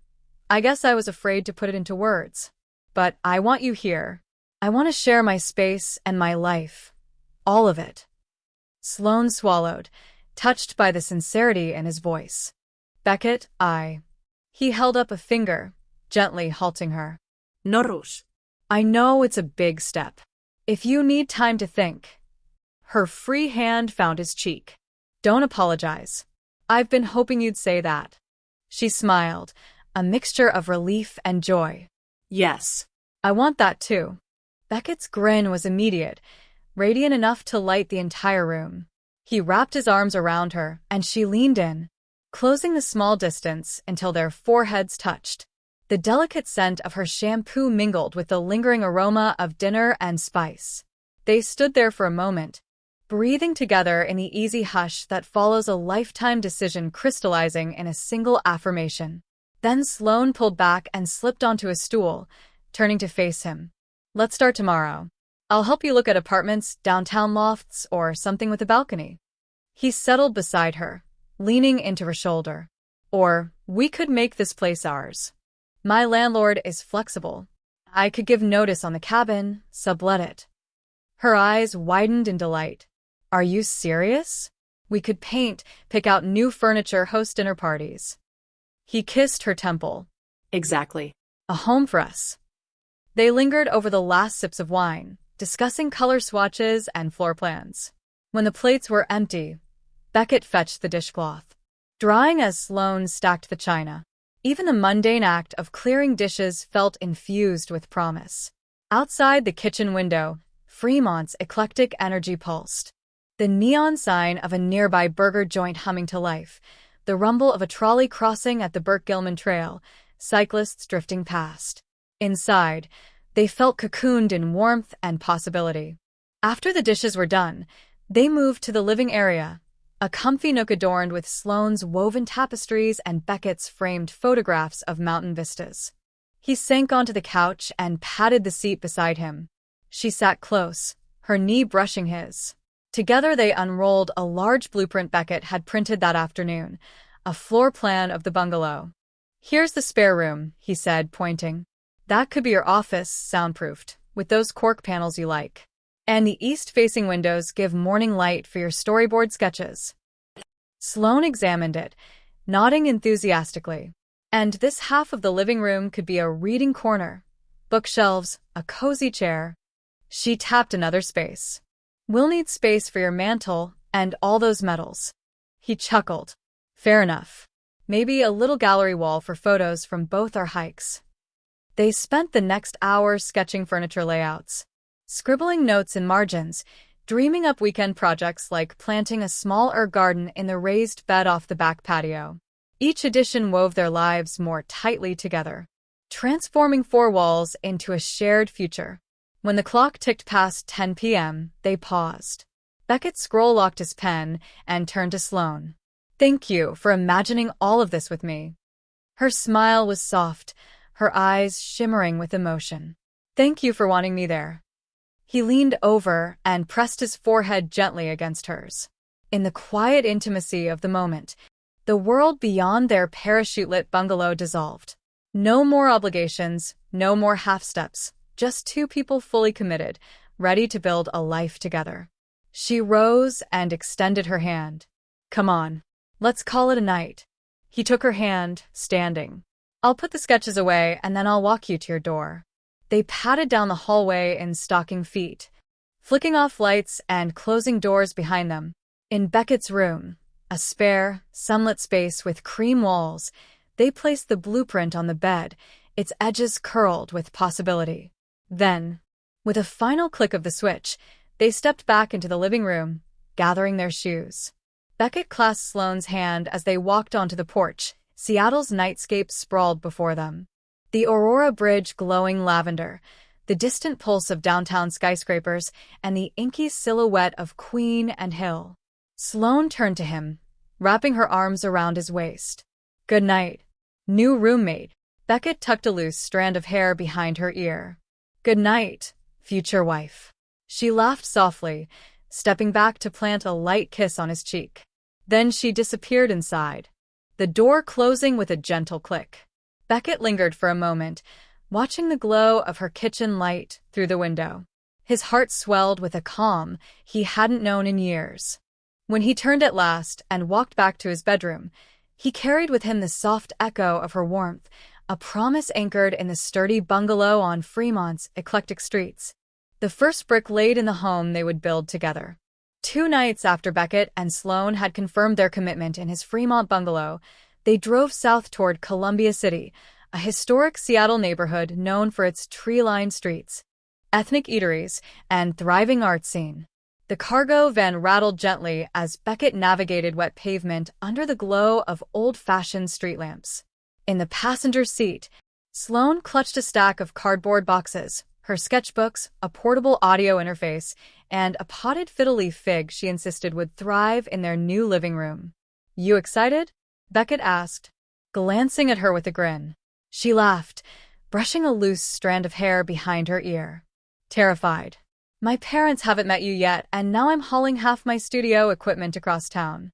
I guess I was afraid to put it into words. But I want you here. I want to share my space and my life. All of it." Sloane swallowed, touched by the sincerity in his voice. "Beckett, He held up a finger, gently halting her. "No rush." "I know it's a big step. If you need time to think." Her free hand found his cheek. "Don't apologize. I've been hoping you'd say that." She smiled, a mixture of relief and joy. "Yes. I want that too." Beckett's grin was immediate, radiant enough to light the entire room. He wrapped his arms around her, and she leaned in, closing the small distance until their foreheads touched. The delicate scent of her shampoo mingled with the lingering aroma of dinner and spice. They stood there for a moment, breathing together in the easy hush that follows a lifetime decision crystallizing in a single affirmation. Then Sloane pulled back and slipped onto a stool, turning to face him. "Let's start tomorrow. I'll help you look at apartments, downtown lofts, or something with a balcony." He settled beside her, leaning into her shoulder. Or, we could make this place ours. My landlord is flexible. I could give notice on the cabin, sublet it. Her eyes widened in delight. Are you serious? We could paint, pick out new furniture, host dinner parties. He kissed her temple. Exactly. A home for us. They lingered over the last sips of wine, discussing color swatches and floor plans. When the plates were empty, Beckett fetched the dishcloth, drying as Sloane stacked the china. Even the mundane act of clearing dishes felt infused with promise. Outside the kitchen window, Fremont's eclectic energy pulsed. The neon sign of a nearby burger joint humming to life, the rumble of a trolley crossing at the Burke-Gilman Trail, cyclists drifting past. Inside, they felt cocooned in warmth and possibility. After the dishes were done, they moved to the living area, a comfy nook adorned with Sloane's woven tapestries and Beckett's framed photographs of mountain vistas. He sank onto the couch and patted the seat beside him. She sat close, her knee brushing his. Together they unrolled a large blueprint Beckett had printed that afternoon, a floor plan of the bungalow. Here's the spare room, he said, pointing. That could be your office, soundproofed, with those cork panels you like. And the east-facing windows give morning light for your storyboard sketches. Sloane examined it, nodding enthusiastically. And this half of the living room could be a reading corner, bookshelves, a cozy chair. She tapped another space. We'll need space for your mantle and all those medals. He chuckled. Fair enough. Maybe a little gallery wall for photos from both our hikes. They spent the next hour sketching furniture layouts, scribbling notes in margins, dreaming up weekend projects like planting a small herb garden in the raised bed off the back patio. Each addition wove their lives more tightly together, transforming four walls into a shared future. When the clock ticked past 10 p.m., they paused. Beckett scroll-locked his pen and turned to Sloane. Thank you for imagining all of this with me. Her smile was soft, her eyes shimmering with emotion. Thank you for wanting me there. He leaned over and pressed his forehead gently against hers. In the quiet intimacy of the moment, the world beyond their parachute-lit bungalow dissolved. No more obligations, no more half-steps, just two people fully committed, ready to build a life together. She rose and extended her hand. Come on, let's call it a night. He took her hand, standing. I'll put the sketches away and then I'll walk you to your door. They padded down the hallway in stocking feet, flicking off lights and closing doors behind them. In Beckett's room, a spare, sunlit space with cream walls, they placed the blueprint on the bed, its edges curled with possibility. Then, with a final click of the switch, they stepped back into the living room, gathering their shoes. Beckett clasped Sloane's hand as they walked onto the porch. Seattle's nightscape sprawled before them. The Aurora Bridge glowing lavender, the distant pulse of downtown skyscrapers, and the inky silhouette of Queen and Hill. Sloane turned to him, wrapping her arms around his waist. Good night, new roommate. Beckett tucked a loose strand of hair behind her ear. Good night, future wife. She laughed softly, stepping back to plant a light kiss on his cheek. Then she disappeared inside, the door closing with a gentle click. Beckett lingered for a moment, watching the glow of her kitchen light through the window. His heart swelled with a calm he hadn't known in years. When he turned at last and walked back to his bedroom, he carried with him the soft echo of her warmth, a promise anchored in the sturdy bungalow on Fremont's eclectic streets. The first brick laid in the home they would build together. 2 nights after Beckett and Sloane had confirmed their commitment in his Fremont bungalow, they drove south toward Columbia City, a historic Seattle neighborhood known for its tree-lined streets, ethnic eateries, and thriving art scene. The cargo van rattled gently as Beckett navigated wet pavement under the glow of old-fashioned street lamps. In the passenger seat, Sloane clutched a stack of cardboard boxes, her sketchbooks, a portable audio interface, and a potted fiddle-leaf fig she insisted would thrive in their new living room. You excited? Beckett asked, glancing at her with a grin. She laughed, brushing a loose strand of hair behind her ear. Terrified. My parents haven't met you yet, and now I'm hauling half my studio equipment across town.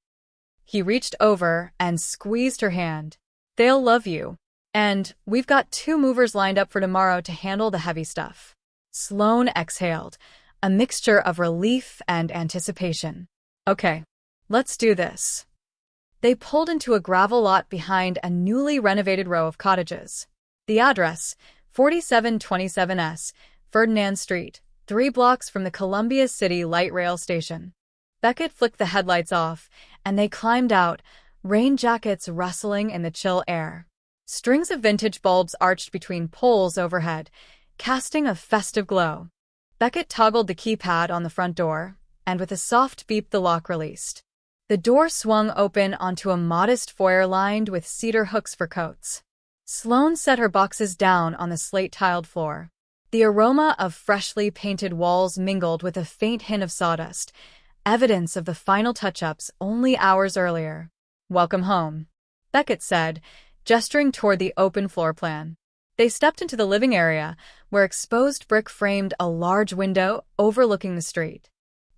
He reached over and squeezed her hand. "They'll love you. And we've got 2 movers lined up for tomorrow to handle the heavy stuff." Sloane exhaled, a mixture of relief and anticipation. "Okay, let's do this." They pulled into a gravel lot behind a newly renovated row of cottages. The address, 4727S, Ferdinand Street, 3 blocks from the Columbia City Light Rail Station. Beckett flicked the headlights off, and they climbed out, rain jackets rustling in the chill air. Strings of vintage bulbs arched between poles overhead, casting a festive glow. Beckett toggled the keypad on the front door, and with a soft beep the lock released. The door swung open onto a modest foyer lined with cedar hooks for coats. Sloane set her boxes down on the slate-tiled floor. The aroma of freshly painted walls mingled with a faint hint of sawdust, evidence of the final touch-ups only hours earlier. "Welcome home," Beckett said, gesturing toward the open floor plan. They stepped into the living area, where exposed brick framed a large window overlooking the street.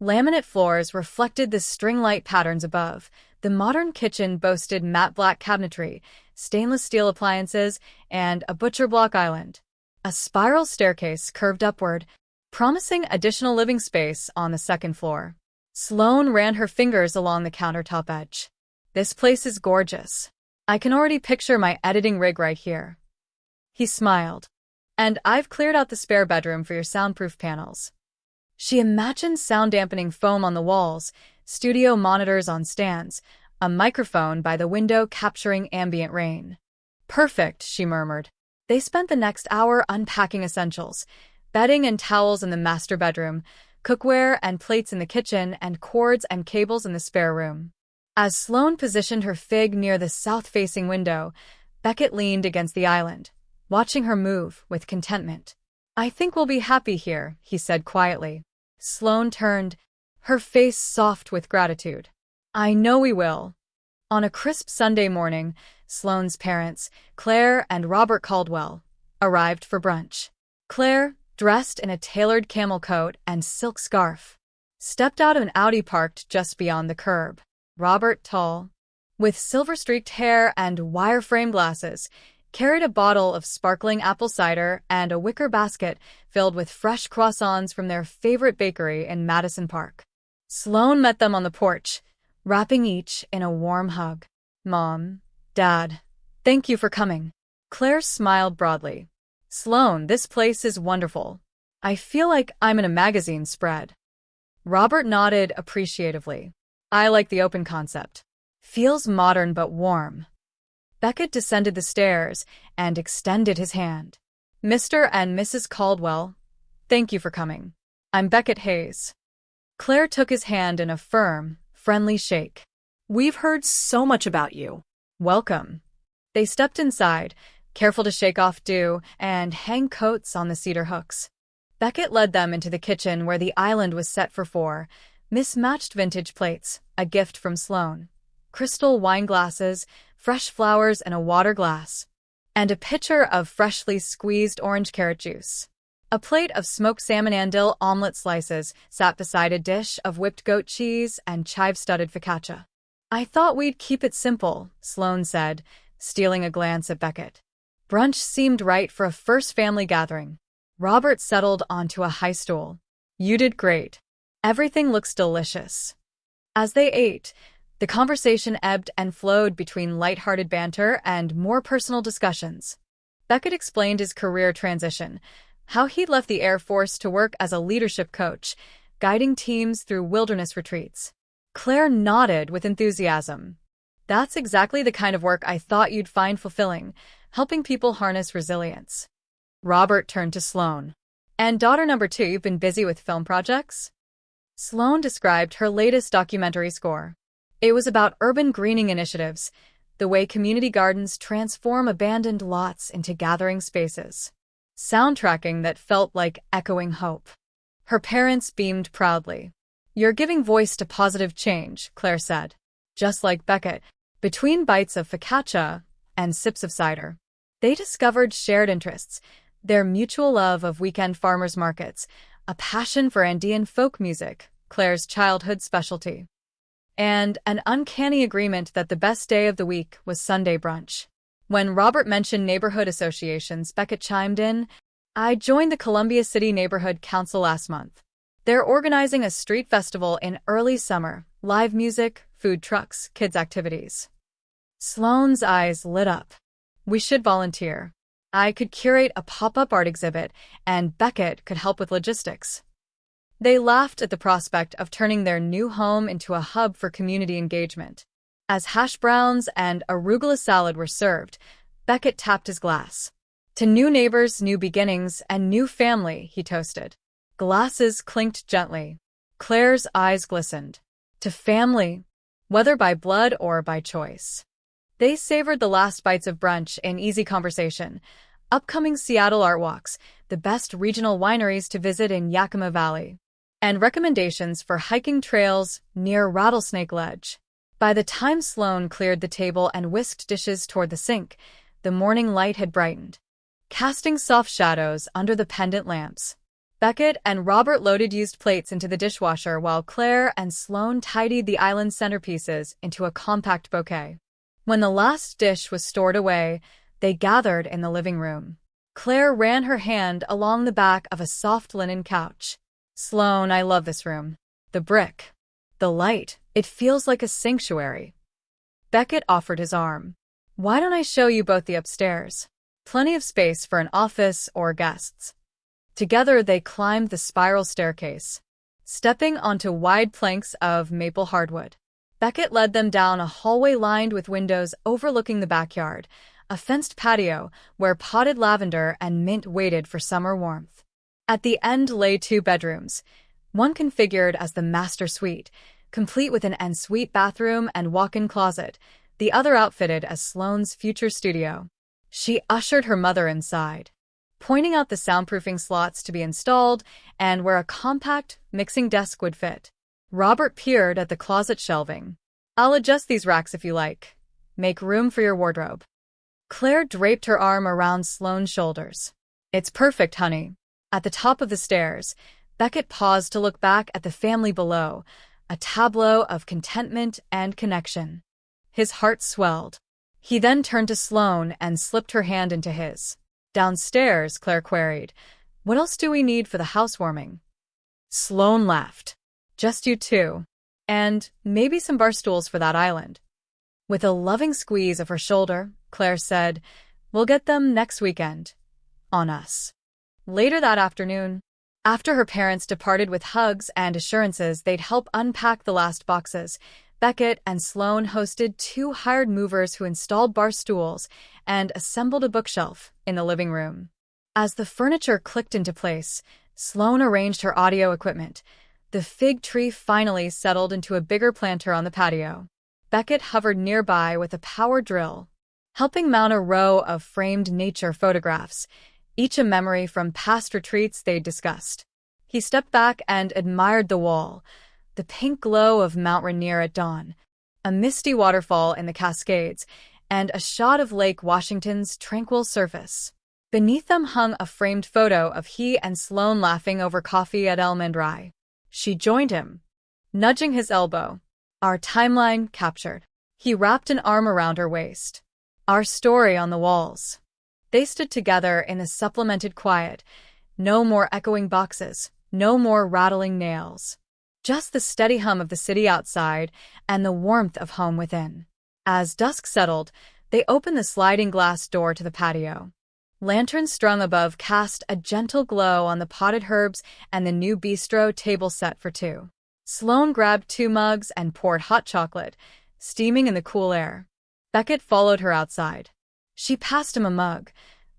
Laminate floors reflected the string light patterns above. The modern kitchen boasted matte black cabinetry, stainless steel appliances, and a butcher block island. A spiral staircase curved upward, promising additional living space on the second floor. Sloane ran her fingers along the countertop edge. "This place is gorgeous. I can already picture my editing rig right here." He smiled. "And I've cleared out the spare bedroom for your soundproof panels." She imagined sound-dampening foam on the walls, studio monitors on stands, a microphone by the window capturing ambient rain. "Perfect," she murmured. They spent the next hour unpacking essentials, bedding and towels in the master bedroom, cookware and plates in the kitchen, and cords and cables in the spare room. As Sloane positioned her fig near the south-facing window, Beckett leaned against the island, watching her move with contentment. "I think we'll be happy here," he said quietly. Sloane turned, her face soft with gratitude. "I know we will." On a crisp Sunday morning, Sloane's parents, Claire and Robert Caldwell, arrived for brunch. Claire, dressed in a tailored camel coat and silk scarf, stepped out of an Audi parked just beyond the curb. Robert, tall, with silver-streaked hair and wire-frame glasses, carried a bottle of sparkling apple cider and a wicker basket filled with fresh croissants from their favorite bakery in Madison Park. Sloane met them on the porch, wrapping each in a warm hug. "Mom, Dad, thank you for coming." Claire smiled broadly. "Sloane, this place is wonderful. I feel like I'm in a magazine spread." Robert nodded appreciatively. "I like the open concept. Feels modern but warm." Beckett descended the stairs and extended his hand. "Mr. and Mrs. Caldwell, thank you for coming. I'm Beckett Hayes." Claire took his hand in a firm, friendly shake. "We've heard so much about you." "Welcome." They stepped inside, careful to shake off dew and hang coats on the cedar hooks. Beckett led them into the kitchen where the island was set for 4, mismatched vintage plates, a gift from Sloane, crystal wine glasses, fresh flowers in a water glass, and a pitcher of freshly squeezed orange carrot juice. A plate of smoked salmon and dill omelet slices sat beside a dish of whipped goat cheese and chive-studded focaccia. "I thought we'd keep it simple," Sloane said, stealing a glance at Beckett. Brunch seemed right for a first family gathering. Robert settled onto a high stool. "You did great. Everything looks delicious." As they ate, the conversation ebbed and flowed between light-hearted banter and more personal discussions. Beckett explained his career transition, how he'd left the Air Force to work as a leadership coach, guiding teams through wilderness retreats. Claire nodded with enthusiasm. "That's exactly the kind of work I thought you'd find fulfilling, helping people harness resilience." Robert turned to Sloane. "And daughter number 2, you've been busy with film projects?" Sloane described her latest documentary score. It was about urban greening initiatives, the way community gardens transform abandoned lots into gathering spaces. Soundtracking that felt like echoing hope. Her parents beamed proudly. "You're giving voice to positive change," Claire said. Just like Beckett, between bites of focaccia and sips of cider, they discovered shared interests, their mutual love of weekend farmers markets, a passion for Andean folk music, Claire's childhood specialty, and an uncanny agreement that the best day of the week was Sunday brunch. When Robert mentioned neighborhood associations, Beckett chimed in, "I joined the Columbia City Neighborhood Council last month. They're organizing a street festival in early summer, live music, food trucks, kids' activities." Sloane's eyes lit up. "We should volunteer. I could curate a pop-up art exhibit, and Beckett could help with logistics." They laughed at the prospect of turning their new home into a hub for community engagement. As hash browns and arugula salad were served, Beckett tapped his glass. "To new neighbors, new beginnings, and new family," he toasted. Glasses clinked gently. Claire's eyes glistened. "To family, whether by blood or by choice." They savored the last bites of brunch in easy conversation. Upcoming Seattle art walks, the best regional wineries to visit in Yakima Valley, and recommendations for hiking trails near Rattlesnake Ledge. By the time Sloane cleared the table and whisked dishes toward the sink, the morning light had brightened, casting soft shadows under the pendant lamps. Beckett and Robert loaded used plates into the dishwasher while Claire and Sloane tidied the island's centerpieces into a compact bouquet. When the last dish was stored away, they gathered in the living room. Claire ran her hand along the back of a soft linen couch. "Sloane, I love this room. The brick. The light. It feels like a sanctuary." Beckett offered his arm. "Why don't I show you both the upstairs? Plenty of space for an office or guests." Together they climbed the spiral staircase, stepping onto wide planks of maple hardwood. Beckett led them down a hallway lined with windows overlooking the backyard, a fenced patio where potted lavender and mint waited for summer warmth. At the end lay 2 bedrooms, one configured as the master suite, complete with an ensuite bathroom and walk-in closet, the other outfitted as Sloane's future studio. She ushered her mother inside, pointing out the soundproofing slots to be installed and where a compact mixing desk would fit. Robert peered at the closet shelving. "I'll adjust these racks if you like. Make room for your wardrobe." Claire draped her arm around Sloane's shoulders. "It's perfect, honey." At the top of the stairs, Beckett paused to look back at the family below, a tableau of contentment and connection. His heart swelled. He then turned to Sloane and slipped her hand into his. "Downstairs," Claire queried. "What else do we need for the housewarming?" Sloane laughed. "Just you two. And maybe some bar stools for that island." With a loving squeeze of her shoulder, Claire said, "We'll get them next weekend. On us." Later that afternoon, after her parents departed with hugs and assurances they'd help unpack the last boxes, Beckett and Sloane hosted 2 hired movers who installed bar stools and assembled a bookshelf in the living room. As the furniture clicked into place, Sloane arranged her audio equipment. The fig tree finally settled into a bigger planter on the patio. Beckett hovered nearby with a power drill, helping mount a row of framed nature photographs, each a memory from past retreats they'd discussed. He stepped back and admired the wall, the pink glow of Mount Rainier at dawn, a misty waterfall in the Cascades, and a shot of Lake Washington's tranquil surface. Beneath them hung a framed photo of he and Sloane laughing over coffee at El Mandrai. She joined him, nudging his elbow. "Our timeline captured." He wrapped an arm around her waist. "Our story on the walls." They stood together in the supplemented quiet. No more echoing boxes, no more rattling nails. Just the steady hum of the city outside and the warmth of home within. As dusk settled, they opened the sliding glass door to the patio. Lanterns strung above cast a gentle glow on the potted herbs and the new bistro table set for 2. Sloane grabbed 2 mugs and poured hot chocolate, steaming in the cool air. Beckett followed her outside. She passed him a mug,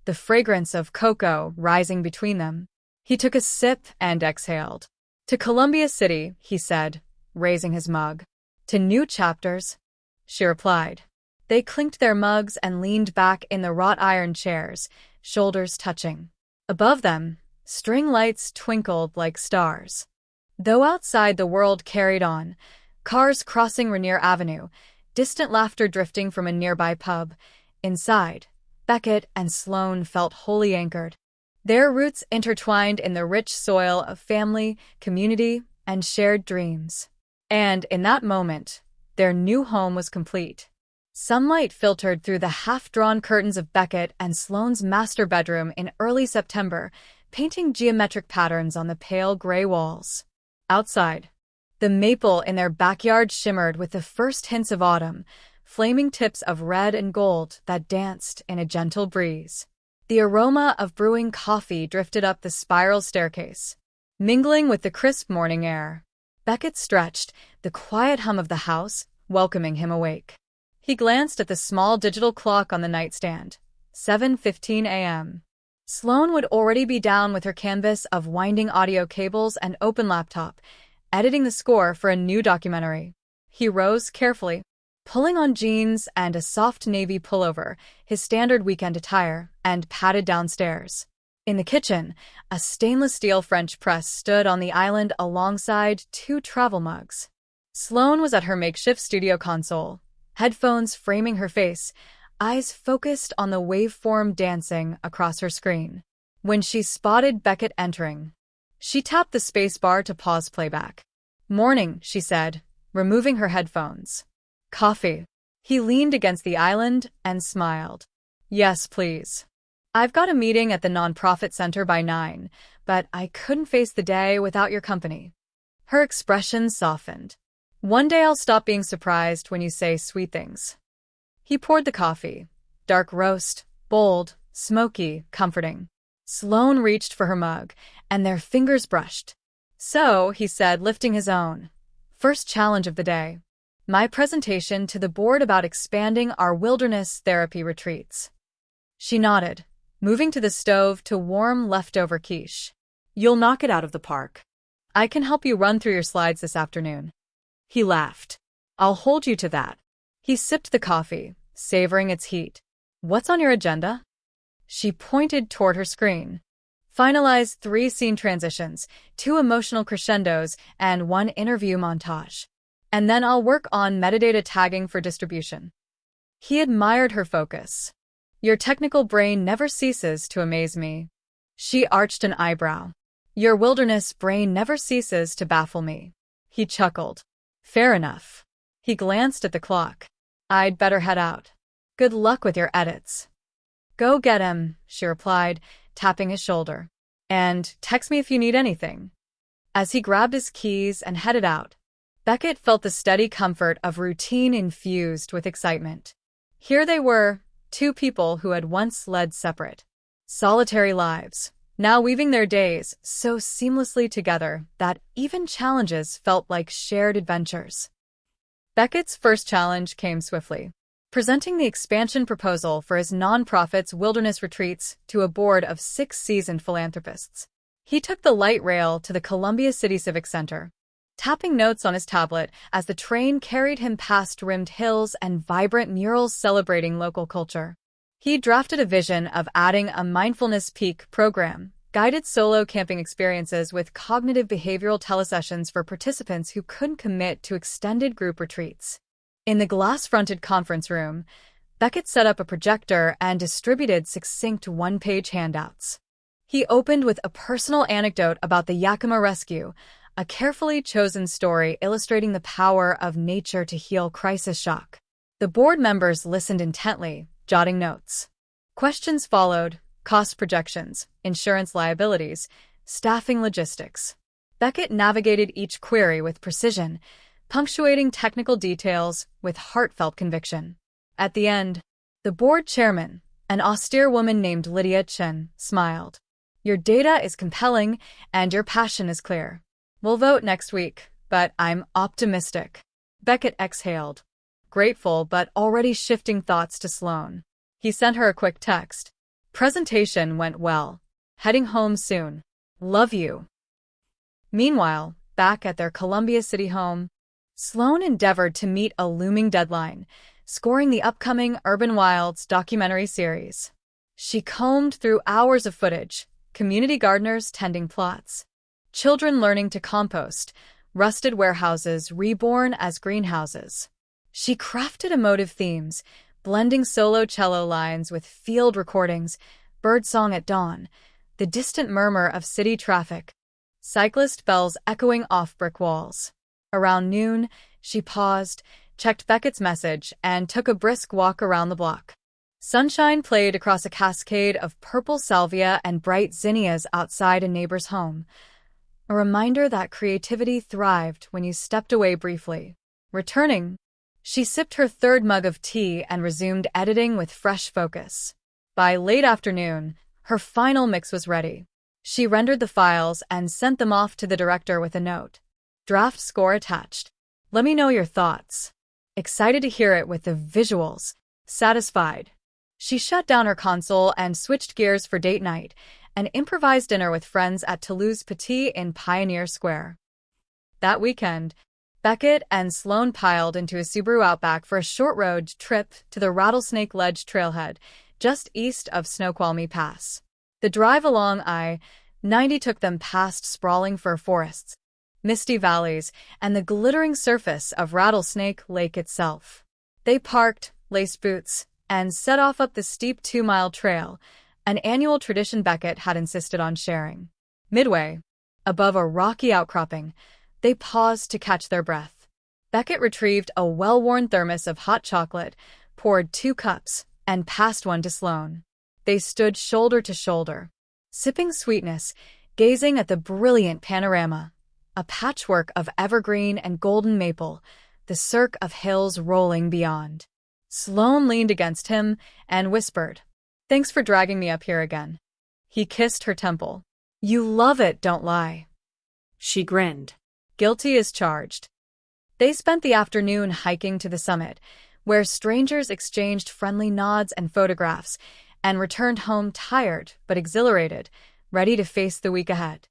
the fragrance of cocoa rising between them. He took a sip and exhaled. "To Columbia City," he said, raising his mug. "To new chapters," she replied. They clinked their mugs and leaned back in the wrought iron chairs, shoulders touching. Above them, string lights twinkled like stars. Though outside the world carried on, cars crossing Rainier Avenue, distant laughter drifting from a nearby pub. Inside, Beckett and Sloane felt wholly anchored. Their roots intertwined in the rich soil of family, community, and shared dreams. And in that moment, Their new home was complete. Sunlight filtered through the half-drawn curtains of Beckett and Sloane's master bedroom in early September, painting geometric patterns on the pale gray walls. Outside, the maple in their backyard shimmered with the first hints of autumn, flaming tips of red and gold that danced in a gentle breeze. The aroma of brewing coffee drifted up the spiral staircase, mingling with the crisp morning air. Beckett stretched, the quiet hum of the house welcoming him awake. He glanced at the small digital clock on the nightstand. 7:15 a.m. Sloane would already be down with her canvas of winding audio cables and open laptop, editing the score for a new documentary. He rose carefully, pulling on jeans and a soft navy pullover, his standard weekend attire, and padded downstairs. In the kitchen, a stainless steel French press stood on the island alongside 2 travel mugs. Sloane was at her makeshift studio console, headphones framing her face, eyes focused on the waveform dancing across her screen. When she spotted Beckett entering, she tapped the spacebar to pause playback. "Morning," she said, removing her headphones. "Coffee?" He leaned against the island and smiled. "Yes, please. I've got a meeting at the nonprofit center by 9, but I couldn't face the day without your company." Her expression softened. "One day I'll stop being surprised when you say sweet things." He poured the coffee. Dark roast, bold, smoky, comforting. Sloane reached for her mug, and their fingers brushed. "So," he said, lifting his own. "First challenge of the day. My presentation to the board about expanding our wilderness therapy retreats." She nodded, moving to the stove to warm leftover quiche. You'll knock it out of the park. "I can help you run through your slides this afternoon." He laughed. "I'll hold you to that." He sipped the coffee, savoring its heat. "What's on your agenda?" She pointed toward her screen. "Finalize 3 scene transitions, 2 emotional crescendos, and 1 interview montage. And then I'll work on metadata tagging for distribution." He admired her focus. "Your technical brain never ceases to amaze me." She arched an eyebrow. "Your wilderness brain never ceases to baffle me." He chuckled. "Fair enough." He glanced at the clock. "I'd better head out. Good luck with your edits." "Go get him," she replied, tapping his shoulder. "And text me if you need anything." As he grabbed his keys and headed out, Beckett felt the steady comfort of routine infused with excitement. Here they were, 2 people who had once led separate, solitary lives, now weaving their days so seamlessly together that even challenges felt like shared adventures. Beckett's first challenge came swiftly, presenting the expansion proposal for his nonprofit's wilderness retreats to a board of 6 seasoned philanthropists. He took the light rail to the Columbia City Civic Center, tapping notes on his tablet as the train carried him past rimmed hills and vibrant murals celebrating local culture. He drafted a vision of adding a mindfulness peak program, guided solo camping experiences with cognitive behavioral telesessions for participants who couldn't commit to extended group retreats. In the glass-fronted conference room, Beckett set up a projector and distributed succinct 1-page handouts. He opened with a personal anecdote about the Yakima rescue, a carefully chosen story illustrating the power of nature to heal crisis shock. The board members listened intently, jotting notes. Questions followed: cost projections, insurance liabilities, staffing logistics. Beckett navigated each query with precision, punctuating technical details with heartfelt conviction. At the end, the board chairman, an austere woman named Lydia Chen, smiled. "Your data is compelling, and your passion is clear. We'll vote next week, but I'm optimistic." Beckett exhaled, grateful but already shifting thoughts to Sloane. He sent her a quick text. "Presentation went well. Heading home soon. Love you." Meanwhile, back at their Columbia City home, Sloane endeavored to meet a looming deadline, scoring the upcoming Urban Wilds documentary series. She combed through hours of footage, community gardeners tending plots, children learning to compost, rusted warehouses reborn as greenhouses. She crafted emotive themes, blending solo cello lines with field recordings, birdsong at dawn, the distant murmur of city traffic, cyclist bells echoing off brick walls. Around noon, she paused, checked Beckett's message, and took a brisk walk around the block. Sunshine played across a cascade of purple salvia and bright zinnias outside a neighbor's home, a reminder that creativity thrived when you stepped away briefly. Returning, she sipped her third mug of tea and resumed editing with fresh focus. By late afternoon, her final mix was ready. She rendered the files and sent them off to the director with a note. Draft score attached. Let me know your thoughts. Excited to hear it with the visuals. Satisfied. She shut down her console and switched gears for date night, an improvised dinner with friends at Toulouse Petit in Pioneer Square. That weekend, Beckett and Sloane piled into a Subaru Outback for a short road trip to the Rattlesnake Ledge trailhead, just east of Snoqualmie Pass. The drive along I-90 took them past sprawling fir forests, misty valleys, and the glittering surface of Rattlesnake Lake itself. They parked, laced boots, and set off up the steep 2-mile trail, an annual tradition Beckett had insisted on sharing. Midway, above a rocky outcropping, they paused to catch their breath. Beckett retrieved a well-worn thermos of hot chocolate, poured 2 cups, and passed one to Sloane. They stood shoulder to shoulder, sipping sweetness, gazing at the brilliant panorama, a patchwork of evergreen and golden maple, the cirque of hills rolling beyond. Sloane leaned against him and whispered, "Thanks for dragging me up here again." He kissed her temple. "You love it, don't lie." She grinned. Guilty as charged. They spent the afternoon hiking to the summit, where strangers exchanged friendly nods and photographs, and returned home tired but exhilarated, ready to face the week ahead.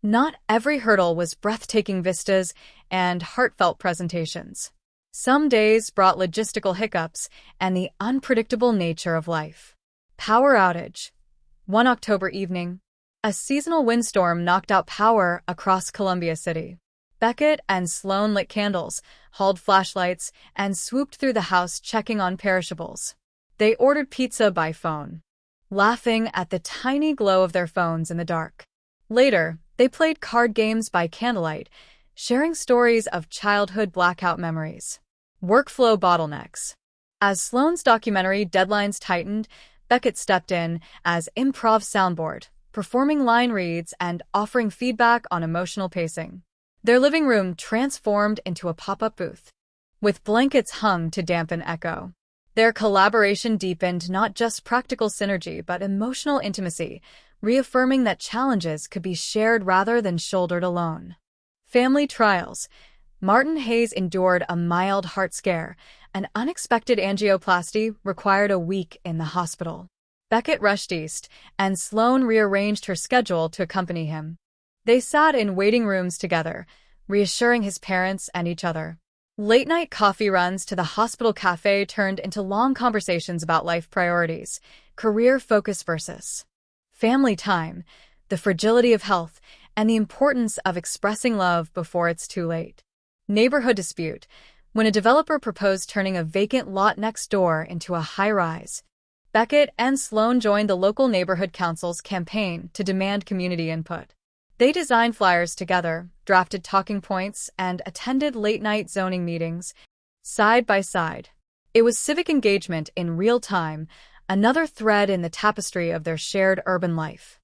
Not every hurdle was breathtaking vistas and heartfelt presentations. Some days brought logistical hiccups and the unpredictable nature of life. Power outage. One October evening, a seasonal windstorm knocked out power across Columbia City. Beckett and Sloane lit candles, hauled flashlights, and swooped through the house checking on perishables. They ordered pizza by phone, laughing at the tiny glow of their phones in the dark. Later, they played card games by candlelight, sharing stories of childhood blackout memories. Workflow bottlenecks. As Sloane's documentary deadlines tightened, Beckett stepped in as improv soundboard, performing line reads and offering feedback on emotional pacing. Their living room transformed into a pop-up booth, with blankets hung to dampen echo. Their collaboration deepened not just practical synergy but emotional intimacy, reaffirming that challenges could be shared rather than shouldered alone. Family trials. Martin Hayes endured a mild heart scare. An unexpected angioplasty required a week in the hospital. Beckett rushed east, and Sloane rearranged her schedule to accompany him. They sat in waiting rooms together, reassuring his parents and each other. Late-night coffee runs to the hospital cafe turned into long conversations about life priorities, career focus versus family time, the fragility of health, and the importance of expressing love before it's too late. Neighborhood dispute. When a developer proposed turning a vacant lot next door into a high-rise, Beckett and Sloane joined the local neighborhood council's campaign to demand community input. They designed flyers together, drafted talking points, and attended late-night zoning meetings, side by side. It was civic engagement in real time, another thread in the tapestry of their shared urban life.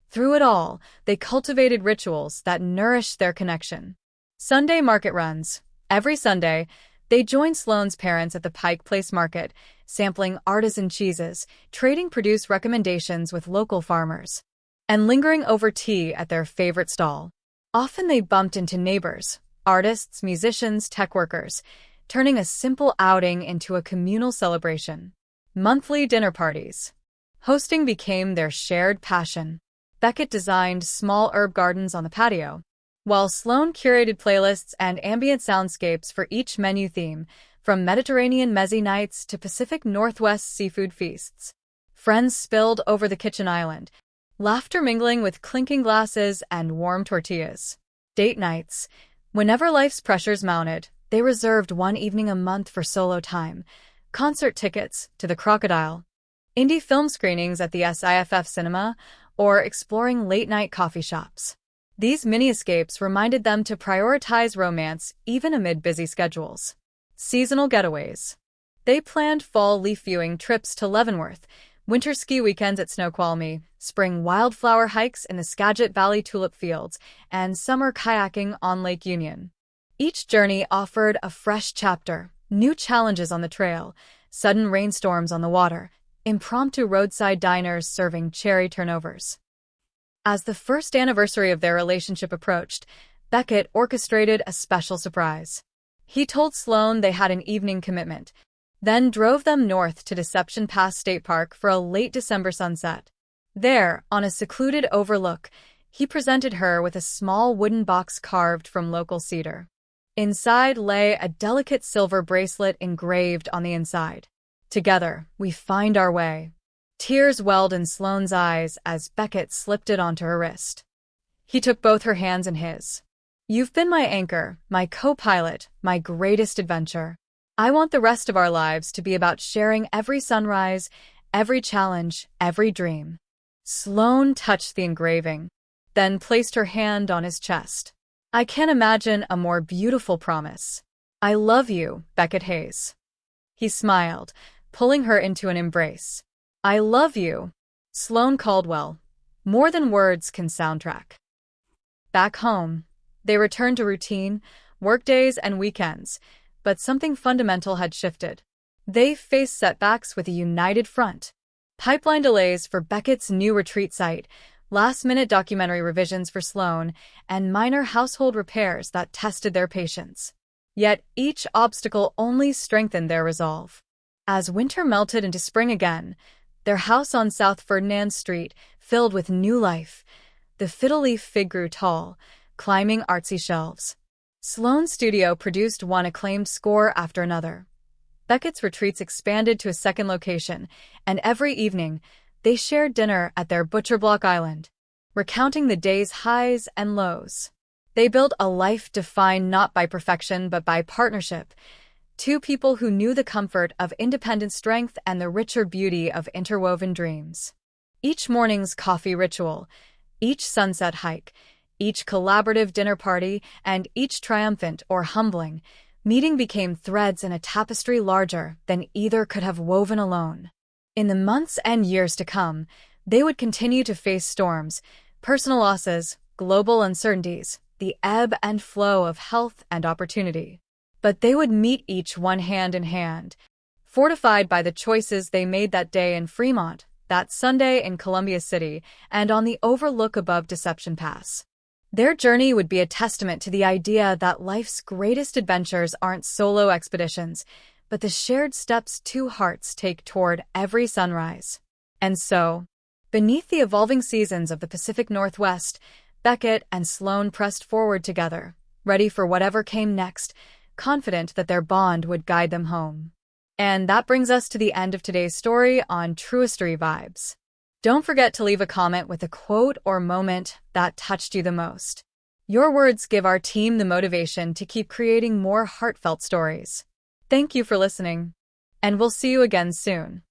Through it all, they cultivated rituals that nourished their connection. Sunday market runs. Every Sunday, they joined Sloane's parents at the Pike Place Market, sampling artisan cheeses, trading produce recommendations with local farmers, and lingering over tea at their favorite stall. Often they bumped into neighbors, artists, musicians, tech workers, turning a simple outing into a communal celebration. Monthly dinner parties. Hosting became their shared passion. Beckett designed small herb gardens on the patio, while Sloane curated playlists and ambient soundscapes for each menu theme, from Mediterranean mezzi nights to Pacific Northwest seafood feasts. Friends spilled over the kitchen island, laughter mingling with clinking glasses and warm tortillas. Date nights. Whenever life's pressures mounted, they reserved one evening a month for solo time, concert tickets to the Crocodile, indie film screenings at the SIFF Cinema, or exploring late-night coffee shops. These mini-escapes reminded them to prioritize romance even amid busy schedules. Seasonal getaways. They planned fall leaf viewing trips to Leavenworth, winter ski weekends at Snoqualmie, spring wildflower hikes in the Skagit Valley tulip fields, and summer kayaking on Lake Union. Each journey offered a fresh chapter, new challenges on the trail, sudden rainstorms on the water, impromptu roadside diners serving cherry turnovers. As the first anniversary of their relationship approached, Beckett orchestrated a special surprise. He told Sloane they had an evening commitment, then drove them north to Deception Pass State Park for a late December sunset. There, on a secluded overlook, he presented her with a small wooden box carved from local cedar. Inside lay a delicate silver bracelet engraved on the inside. "Together, we find our way." Tears welled in Sloane's eyes as Beckett slipped it onto her wrist. He took both her hands in his. "You've been my anchor, my co-pilot, my greatest adventure. I want the rest of our lives to be about sharing every sunrise, every challenge, every dream." Sloane touched the engraving, then placed her hand on his chest. "I can't imagine a more beautiful promise. I love you, Beckett Hayes." He smiled, pulling her into an embrace. "I love you, Sloane Caldwell. More than words can soundtrack." Back home, they returned to routine, workdays and weekends, but something fundamental had shifted. They faced setbacks with a united front. Pipeline delays for Beckett's new retreat site, last-minute documentary revisions for Sloane, and minor household repairs that tested their patience. Yet each obstacle only strengthened their resolve. As winter melted into spring again, their house on South Ferdinand Street filled with new life. The fiddle-leaf fig grew tall, climbing artsy shelves. Sloane's studio produced one acclaimed score after another. Beckett's retreats expanded to a second location, and every evening, they shared dinner at their Butcher Block Island, recounting the day's highs and lows. They built a life defined not by perfection but by partnership, two people who knew the comfort of independent strength and the richer beauty of interwoven dreams. Each morning's coffee ritual, each sunset hike, each collaborative dinner party, and each triumphant or humbling meeting became threads in a tapestry larger than either could have woven alone. In the months and years to come, they would continue to face storms, personal losses, global uncertainties, the ebb and flow of health and opportunity. But they would meet each one hand in hand, fortified by the choices they made that day in Fremont, that Sunday in Columbia City, and on the overlook above Deception Pass. Their journey would be a testament to the idea that life's greatest adventures aren't solo expeditions, but the shared steps two hearts take toward every sunrise. And so, beneath the evolving seasons of the Pacific Northwest, Beckett and Sloane pressed forward together, ready for whatever came next, confident that their bond would guide them home. And that brings us to the end of today's story on TrueStory Vibes. Don't forget to leave a comment with a quote or moment that touched you the most. Your words give our team the motivation to keep creating more heartfelt stories. Thank you for listening, and we'll see you again soon.